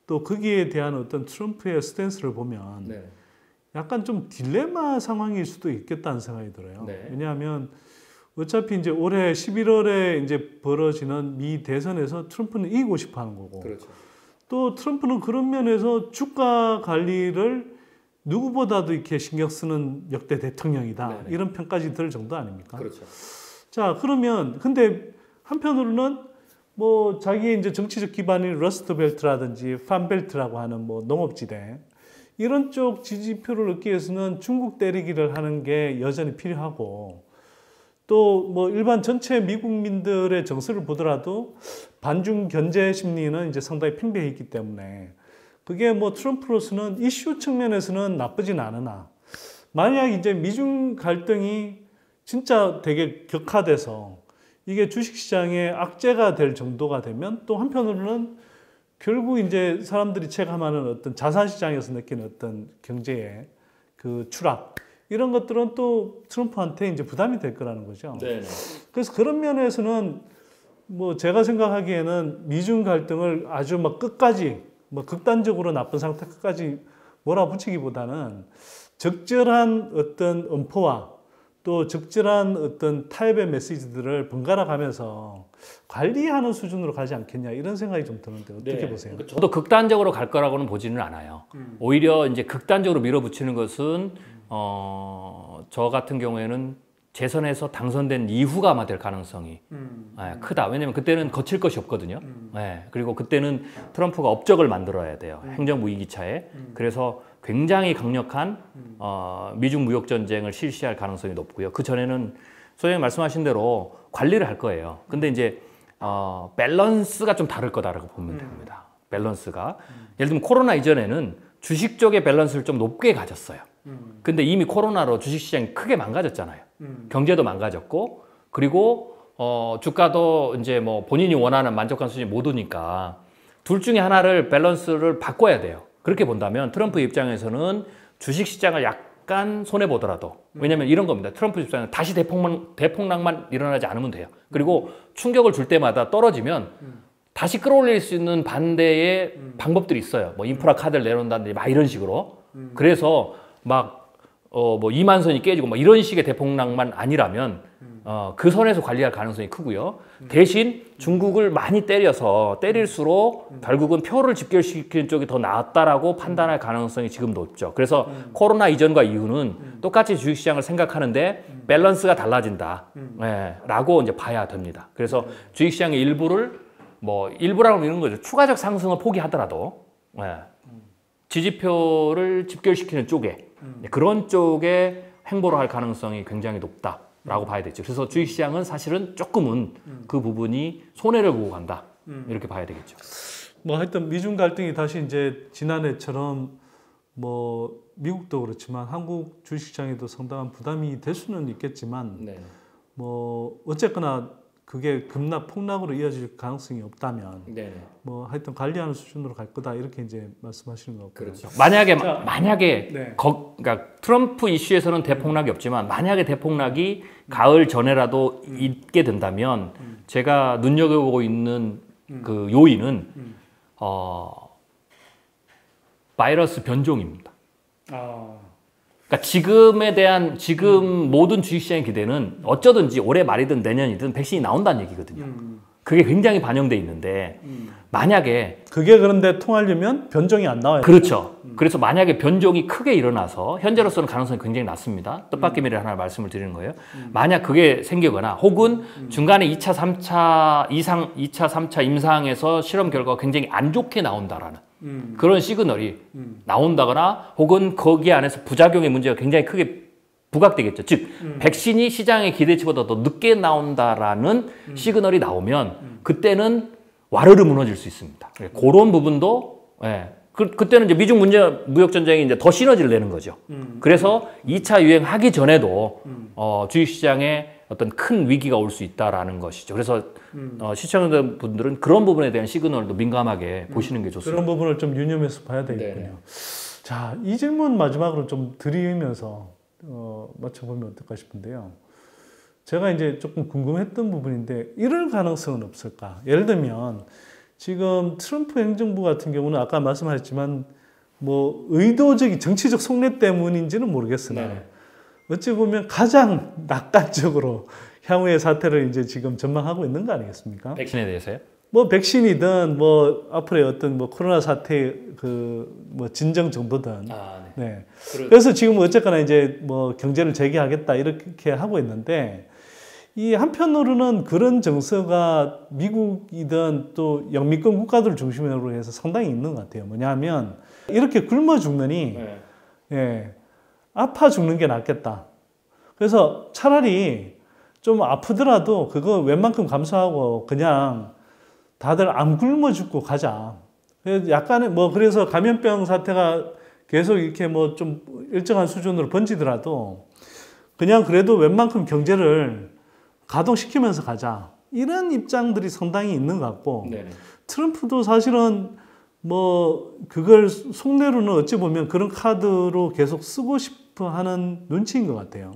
또 거기에 대한 어떤 트럼프의 스탠스를 보면 약간 좀 딜레마 상황일 수도 있겠다는 생각이 들어요. 왜냐하면 어차피 이제 올해 11월에 이제 벌어지는 미 대선에서 트럼프는 이기고 싶어 하는 거고. 또 트럼프는 그런 면에서 주가 관리를 누구보다도 이렇게 신경 쓰는 역대 대통령이다. 이런 평까지 들 정도 아닙니까? 자, 그러면 근데 한편으로는 뭐 자기의 이제 정치적 기반인 러스트 벨트라든지 팜 벨트라고 하는 뭐 농업지대 이런 쪽 지지표를 얻기 위해서는 중국 때리기를 하는 게 여전히 필요하고 또 뭐 일반 전체 미국민들의 정서를 보더라도 반중 견제 심리는 이제 상당히 팽배해 있기 때문에 그게 뭐 트럼프로서는 이슈 측면에서는 나쁘진 않으나 만약 이제 미중 갈등이 진짜 되게 격화돼서 이게 주식시장의 악재가 될 정도가 되면 또 한편으로는 결국 이제 사람들이 체감하는 어떤 자산시장에서 느끼는 어떤 경제의 그 추락 이런 것들은 또 트럼프한테 이제 부담이 될 거라는 거죠. 그래서 그런 면에서는 뭐 제가 생각하기에는 미중 갈등을 아주 막 끝까지 뭐 극단적으로 나쁜 상태 끝까지 몰아붙이기보다는 적절한 어떤 엄포와 또 적절한 어떤 타협의 메시지들을 번갈아 가면서 관리하는 수준으로 가지 않겠냐 이런 생각이 좀 드는데 어떻게 보세요? 저도 극단적으로 갈 거라고는 보지는 않아요. 오히려 이제 극단적으로 밀어붙이는 것은 저 같은 경우에는 재선에서 당선된 이후가 아마 될 가능성이 크다. 왜냐하면 그때는 거칠 것이 없거든요. 그리고 그때는 트럼프가 업적을 만들어야 돼요. 행정부 2기차에. 그래서 굉장히 강력한 미중 무역 전쟁을 실시할 가능성이 높고요. 그 전에는 소장님 말씀하신 대로 관리를 할 거예요. 근데 이제 밸런스가 좀 다를 거다라고 보면 됩니다. 밸런스가 예를 들면 코로나 이전에는 주식 쪽의 밸런스를 좀 높게 가졌어요. 근데 이미 코로나로 주식시장이 크게 망가졌잖아요. 경제도 망가졌고 그리고 주가도 이제 뭐 본인이 원하는 만족한 수준이 못 오니까 둘 중에 하나를 밸런스를 바꿔야 돼요. 그렇게 본다면 트럼프 입장에서는 주식시장을 약간 손해보더라도 왜냐하면 이런 겁니다. 트럼프 입장에서는 다시 대폭락만 일어나지 않으면 돼요. 그리고 충격을 줄 때마다 떨어지면 다시 끌어올릴 수 있는 반대의 방법들이 있어요. 뭐 인프라 카드를 내놓는다든지 막 이런 식으로. 그래서 막 뭐 2만 선이 깨지고 막 이런 식의 대폭락만 아니라면 그 선에서 관리할 가능성이 크고요. 대신 중국을 많이 때릴수록 결국은 표를 집결시키는 쪽이 더 나았다라고 판단할 가능성이 지금 높죠. 그래서 코로나 이전과 이후는 똑같이 주식시장을 생각하는데 밸런스가 달라진다. 라고 이제 봐야 됩니다. 그래서 주식시장의 일부라고 이런 거죠. 추가적 상승을 포기하더라도 지지표를 집결시키는 쪽에 그런 쪽에 행보를 할 가능성이 굉장히 높다라고 봐야 되죠. 그래서 주식시장은 사실은 조금은 그 부분이 손해를 보고 간다 이렇게 봐야 되겠죠. 뭐 하여튼 미중 갈등이 다시 이제 지난해처럼 뭐 미국도 그렇지만 한국 주식시장에도 상당한 부담이 될 수는 있겠지만 뭐 어쨌거나 그게 급락 폭락으로 이어질 가능성이 없다면 뭐 하여튼 관리하는 수준으로 갈 거다 이렇게 이제 말씀하시는 것 같고요. 그렇죠. 만약에 그러니까 트럼프 이슈에서는 대폭락이 없지만 만약에 대폭락이 가을 전에라도 있게 된다면 제가 눈여겨보고 있는 그 요인은 바이러스 변종입니다. 그러니까 지금 모든 주식시장의 기대는 어쩌든지 올해 말이든 내년이든 백신이 나온다는 얘기거든요. 그게 굉장히 반영돼 있는데 만약에 그게 그런데 통하려면 변종이 안 나와요. 그렇죠. 그래서 만약에 변종이 크게 일어나서 현재로서는 가능성이 굉장히 낮습니다. 뜻밖의 미래를 하나 말씀을 드리는 거예요. 만약 그게 생기거나 혹은 중간에 2차, 3차 임상에서 실험 결과가 굉장히 안 좋게 나온다라는 그런 시그널이 나온다거나 혹은 거기 안에서 부작용의 문제가 굉장히 크게 부각되겠죠. 즉 백신이 시장의 기대치보다 더 늦게 나온다라는 시그널이 나오면 그때는 와르르 무너질 수 있습니다. 그런 부분도 그때는 이제 미중 무역 전쟁이 이제 더 시너지를 내는 거죠. 그래서 2차 유행하기 전에도 주식시장에 어떤 큰 위기가 올 수 있다라는 것이죠. 그래서 시청자분들은 그런 부분에 대한 시그널도 민감하게 보시는 게 좋습니다. 그런 부분을 좀 유념해서 봐야 되겠군요. 네네. 자, 이 질문 마지막으로 좀 드리면서 맞춰보면 어떨까 싶은데요. 제가 이제 조금 궁금했던 부분인데 이럴 가능성은 없을까? 예를 들면 지금 트럼프 행정부 같은 경우는 아까 말씀하셨지만 뭐 의도적인 정치적 속내 때문인지는 모르겠으나 네네. 어찌 보면 가장 낙관적으로 향후의 사태를 이제 지금 전망하고 있는 거 아니겠습니까? 백신에 대해서요? 뭐 백신이든 뭐 앞으로의 어떤 뭐 코로나 사태 그 뭐 진정 정도든 네. 그래서 지금 어쨌거나 이제 뭐 경제를 재개하겠다 이렇게 하고 있는데 이 한편으로는 그런 정서가 미국이든 또 영미권 국가들 중심으로 해서 상당히 있는 것 같아요. 뭐냐면 이렇게 굶어 죽느니 아파 죽는 게 낫겠다. 그래서 차라리 좀 아프더라도 그거 웬만큼 감수하고 그냥 다들 안 굶어 죽고 가자. 약간의 뭐 그래서 감염병 사태가 계속 이렇게 뭐 좀 일정한 수준으로 번지더라도 그냥 그래도 웬만큼 경제를 가동시키면서 가자. 이런 입장들이 상당히 있는 것 같고 네네. 트럼프도 사실은 뭐 그걸 속내로는 어찌 보면 그런 카드로 계속 쓰고 싶어 하는 눈치인 것 같아요.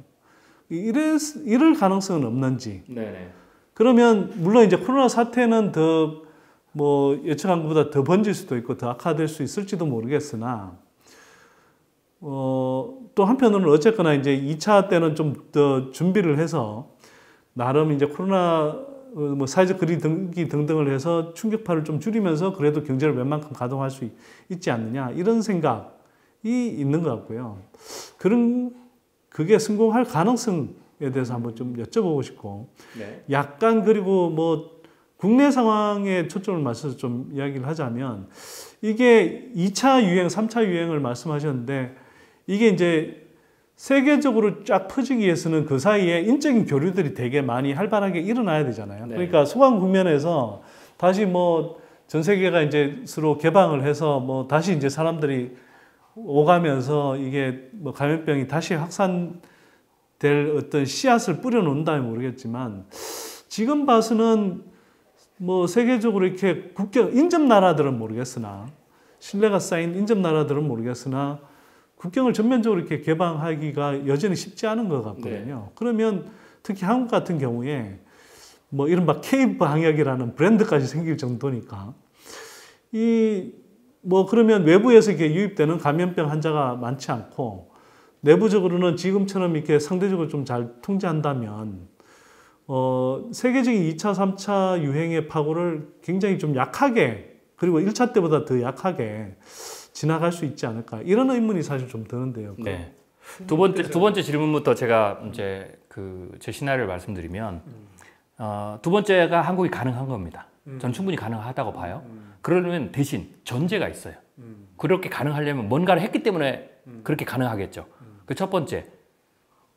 이럴 가능성은 없는지. 네네. 그러면 물론 이제 코로나 사태는 더 뭐 예측한 것보다 더 번질 수도 있고 더 악화될 수 있을지도 모르겠으나 또 한편으로는 어쨌거나 이제 2차 때는 좀 더 준비를 해서 나름 이제 코로나 뭐 사회적 거리 등기 등등을 해서 충격파를 좀 줄이면서 그래도 경제를 웬만큼 가동할 수 있지 않느냐 이런 생각이 있는 것 같고요. 그게 성공할 가능성에 대해서 한번 좀 여쭤보고 싶고 약간 그리고 뭐 국내 상황에 초점을 맞춰서 좀 이야기를 하자면 이게 2차 유행, 3차 유행을 말씀하셨는데 이게 이제 세계적으로 쫙 퍼지기 위해서는 그 사이에 인적인 교류들이 되게 많이 활발하게 일어나야 되잖아요. 그러니까 소강 국면에서 다시 뭐 전 세계가 이제 서로 개방을 해서 뭐 다시 이제 사람들이 오가면서 이게 뭐 감염병이 다시 확산될 어떤 씨앗을 뿌려놓는다면 모르겠지만 지금 봐서는 뭐 세계적으로 이렇게 인접 나라들은 모르겠으나 신뢰가 쌓인 인접 나라들은 모르겠으나 국경을 전면적으로 이렇게 개방하기가 여전히 쉽지 않은 것 같거든요. 그러면 특히 한국 같은 경우에 뭐 이른바 K 방역이라는 브랜드까지 생길 정도니까 뭐 그러면 외부에서 이렇게 유입되는 감염병 환자가 많지 않고 내부적으로는 지금처럼 이렇게 상대적으로 좀 잘 통제한다면 세계적인 2차, 3차 유행의 파고를 굉장히 좀 약하게 그리고 1차 때보다 더 약하게 지나갈 수 있지 않을까 이런 의문이 사실 좀 드는데요. 네. 두 번째 질문부터 제가 이제 제 시나리오를 말씀드리면 두 번째가 한국이 가능한 겁니다. 전 충분히 가능하다고 봐요. 그러려면 대신 전제가 있어요. 그렇게 가능하려면 뭔가를 했기 때문에 그렇게 가능하겠죠. 그 첫 번째,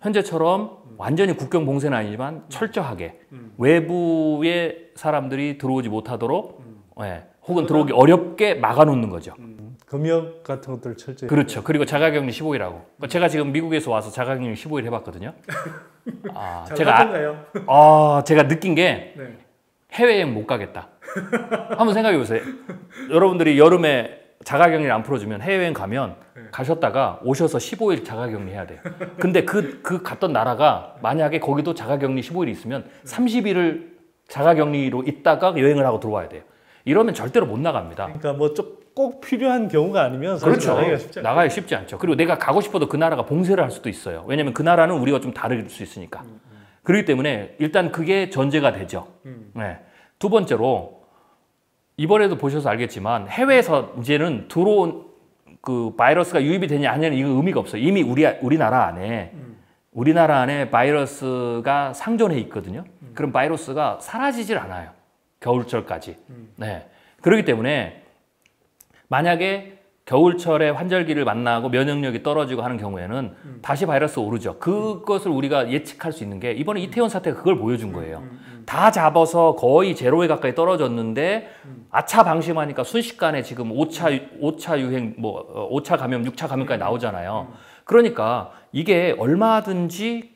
현재처럼 완전히 국경 봉쇄는 아니지만 철저하게 외부의 사람들이 들어오지 못하도록 혹은 들어오기 어렵게 막아놓는 거죠. 검역 같은 것들 철저히. 그렇죠. 그리고 자가격리 15일하고. 제가 지금 미국에서 와서 자가격리 15일 해봤거든요. 제가 느낀 게 해외여행 못 가겠다. 한번 생각해 보세요. 여러분들이 여름에 자가격리를 안 풀어주면 해외여행 가면 가셨다가 오셔서 15일 자가격리 해야 돼요. 근데 그 갔던 나라가 만약에 거기도 자가격리 15일이 있으면 30일을 자가격리로 있다가 여행을 하고 들어와야 돼요. 이러면 절대로 못 나갑니다. 그러니까 뭐 꼭 필요한 경우가 아니면 사실 그렇죠. 나가기가 쉽지 않죠. 나가기 쉽지 않죠. 그리고 내가 가고 싶어도 그 나라가 봉쇄를 할 수도 있어요. 왜냐하면 그 나라는 우리가 좀 다를 수 있으니까. 그렇기 때문에 일단 그게 전제가 되죠. 네. 두 번째로 이번에도 보셔서 알겠지만 해외에서 이제는 들어온 그 바이러스가 유입이 되냐 아니냐는 이거 의미가 없어요. 이미 우리나라 안에 바이러스가 상존해 있거든요. 그럼 바이러스가 사라지질 않아요. 겨울철까지. 네. 그렇기 때문에 만약에 겨울철에 환절기를 만나고 면역력이 떨어지고 하는 경우에는 다시 바이러스 오르죠. 그것을 우리가 예측할 수 있는 게 이번에 이태원 사태가 그걸 보여준 거예요. 다 잡아서 거의 제로에 가까이 떨어졌는데 아차 방심하니까 순식간에 지금 5차 유행, 5차 감염, 6차 감염까지 나오잖아요. 그러니까 이게 얼마든지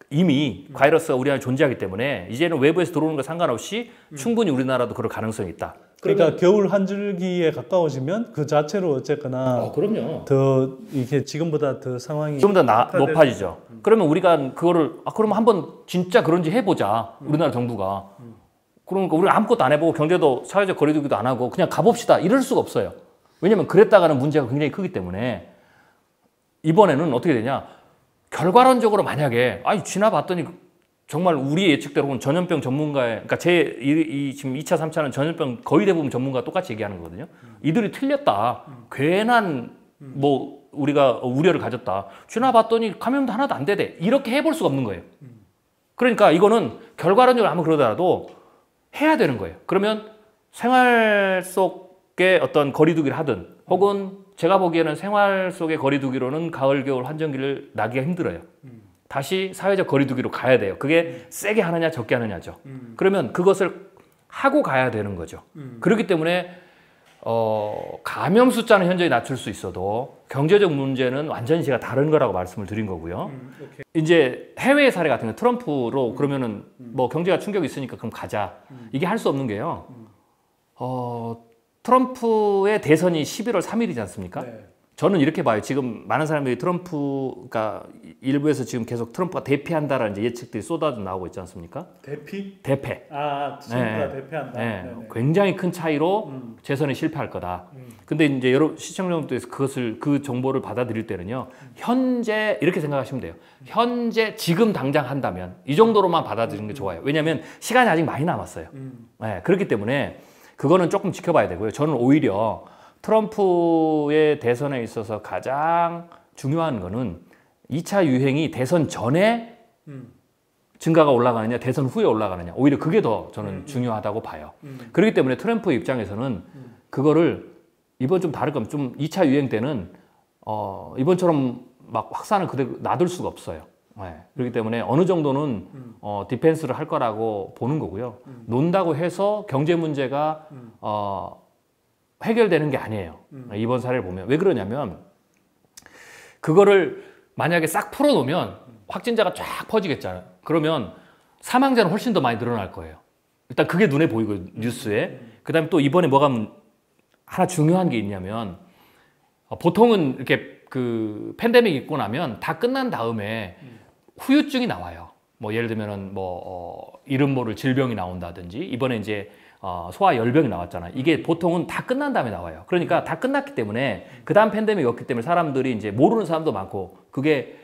이미 바이러스가 우리 안에 존재하기 때문에 이제는 외부에서 들어오는 거 상관없이 충분히 우리나라도 그럴 가능성이 있다. 그러니까 겨울 한절기에 가까워지면 그 자체로 어쨌거나 그럼요. 더 이게 지금보다 더 상황이 좀 더 높아지죠. 그러면 우리가 그거를 그러면 한번 진짜 그런지 해보자. 우리나라 정부가. 그러니까 우리가 아무것도 안 해보고 경제도 사회적 거리두기도 안 하고 그냥 가봅시다. 이럴 수가 없어요. 왜냐하면 그랬다가는 문제가 굉장히 크기 때문에 이번에는 어떻게 되냐. 결과론적으로 만약에 지나봤더니 정말 우리의 예측대로는 전염병 전문가의 그러니까 지금 2차, 3차는 전염병 거의 대부분 전문가가 똑같이 얘기하는 거거든요. 이들이 틀렸다. 괜한 우리가 우려를 가졌다. 지나봤더니 감염도 하나도 안 되대. 이렇게 해볼 수가 없는 거예요. 그러니까 이거는 결과론적으로 아무리 그러더라도 해야 되는 거예요. 그러면 생활 속의 어떤 거리두기를 하든 혹은 제가 보기에는 생활 속의 거리두기로는 가을, 겨울 환절기를 나기가 힘들어요. 다시 사회적 거리두기로 가야 돼요. 그게 세게 하느냐 적게 하느냐죠. 그러면 그것을 하고 가야 되는 거죠. 그렇기 때문에 감염 숫자는 현저히 낮출 수 있어도 경제적 문제는 완전히 제가 다른 거라고 말씀을 드린 거고요. 이제 해외 사례 같은 거 트럼프로 그러면은 경제가 충격이 있으니까 그럼 가자. 이게 할 수 없는 게요. 트럼프의 대선이 11월 3일이지 않습니까? 네. 저는 이렇게 봐요. 지금 많은 사람들이 트럼프가 일부에서 지금 계속 트럼프가 대패한다라는 이제 예측들이 쏟아져 나오고 있지 않습니까? 대피? 대패. 트럼프가 대패한다. 네. 굉장히 큰 차이로 재선에 실패할 거다. 근데 이제 여러 시청자분들께서 그 정보를 받아들일 때는요. 현재 이렇게 생각하시면 돼요. 현재 지금 당장 한다면 이 정도로만 받아들이는 게 좋아요. 왜냐하면 시간이 아직 많이 남았어요. 네. 그렇기 때문에 그거는 조금 지켜봐야 되고요. 저는 오히려 트럼프의 대선에 있어서 가장 중요한 거는 2차 유행이 대선 전에 증가가 올라가느냐 대선 후에 올라가느냐 오히려 그게 더 저는 중요하다고 봐요. 그렇기 때문에 트럼프 입장에서는 그거를 이번 좀 다를 거면 좀 2차 유행 때는 이번처럼 막 확산을 그대로 놔둘 수가 없어요. 네. 그렇기 때문에 어느 정도는 디펜스를 할 거라고 보는 거고요. 논다고 해서 경제 문제가 해결되는 게 아니에요. 이번 사례를 보면. 왜 그러냐면 그거를 만약에 싹 풀어놓으면 확진자가 쫙 퍼지겠잖아요. 그러면 사망자는 훨씬 더 많이 늘어날 거예요. 일단 그게 눈에 보이고 뉴스에. 그 다음에 또 이번에 뭐가 하나 중요한 게 있냐면 보통은 이렇게 그 팬데믹 있고 나면 다 끝난 다음에 후유증이 나와요. 예를 들면은 이름 모를 질병이 나온다든지 이번에 이제 소아열병이 나왔잖아요. 이게 보통은 다 끝난 다음에 나와요. 그러니까 다 끝났기 때문에 그 다음 팬데믹이 없기 때문에 사람들이 이제 모르는 사람도 많고 그게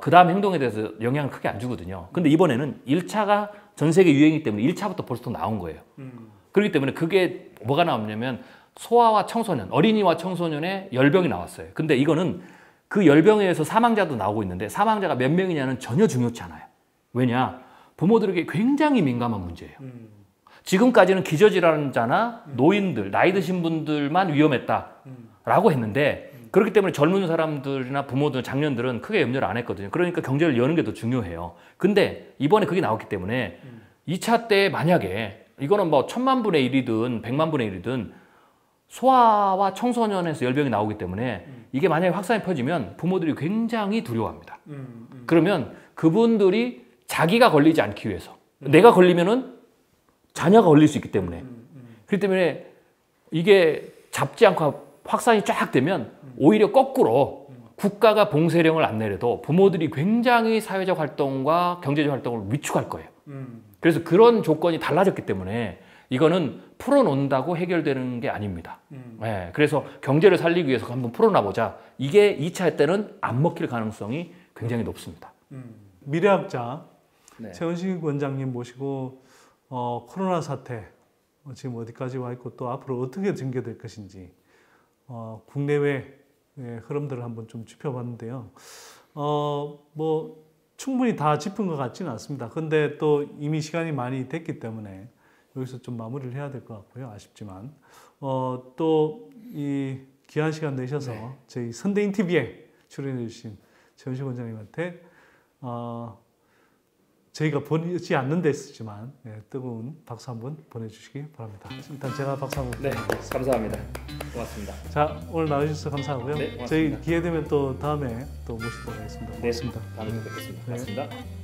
그 다음 행동에 대해서 영향을 크게 안 주거든요. 근데 이번에는 1차가 전 세계 유행이기 때문에 1차부터 벌써 나온 거예요. 그렇기 때문에 그게 뭐가 나왔냐면 소아와 청소년, 어린이와 청소년의 열병이 나왔어요. 근데 이거는 그 열병에 의해서 사망자도 나오고 있는데 사망자가 몇 명이냐는 전혀 중요치 않아요. 왜냐? 부모들에게 굉장히 민감한 문제예요. 지금까지는 기저질환자나 노인들, 나이 드신 분들만 위험했다라고 했는데 그렇기 때문에 젊은 사람들이나 부모들, 장년들은 크게 염려를 안 했거든요. 그러니까 경제를 여는 게 더 중요해요. 근데 이번에 그게 나왔기 때문에 2차 때 만약에 이거는 1000만 분의 1이든 100만 분의 1이든 소아와 청소년에서 열병이 나오기 때문에 이게 만약에 확산이 퍼지면 부모들이 굉장히 두려워합니다. 그러면 그분들이 자기가 걸리지 않기 위해서 내가 걸리면은 자녀가 걸릴 수 있기 때문에 그렇기 때문에 이게 잡지 않고 확산이 쫙 되면 오히려 거꾸로 국가가 봉쇄령을 안 내려도 부모들이 굉장히 사회적 활동과 경제적 활동을 위축할 거예요. 그래서 그런 조건이 달라졌기 때문에 이거는 풀어놓는다고 해결되는 게 아닙니다. 네, 그래서 경제를 살리기 위해서 한번 풀어놔보자. 이게 2차 때는 안 먹힐 가능성이 굉장히 높습니다. 미래학자 네. 최은식 원장님 모시고 코로나 사태 지금 어디까지 와 있고 또 앞으로 어떻게 전개될 것인지 국내외 흐름들을 한번 좀 짚어봤는데요. 뭐 충분히 다 짚은 것 같지는 않습니다. 근데 또 이미 시간이 많이 됐기 때문에 여기서 좀 마무리를 해야 될 것 같고요. 아쉽지만 또 이 귀한 시간 내셔서 네. 저희 선대인 TV에 출연해 주신 최은식 원장님한테 저희가 보이지 않는 데 있지만 뜨거운 박수 한번 보내주시기 바랍니다. 일단 제가 박수 한번 네, 감사합니다. 고맙습니다. 자, 오늘 나와주셔서 감사하고요. 네, 고맙습니다. 저희 기회 되면 또 다음에 또 모시도록 하겠습니다. 네, 고맙습니다. 다음에 또 뵙겠습니다. 네. 고맙습니다.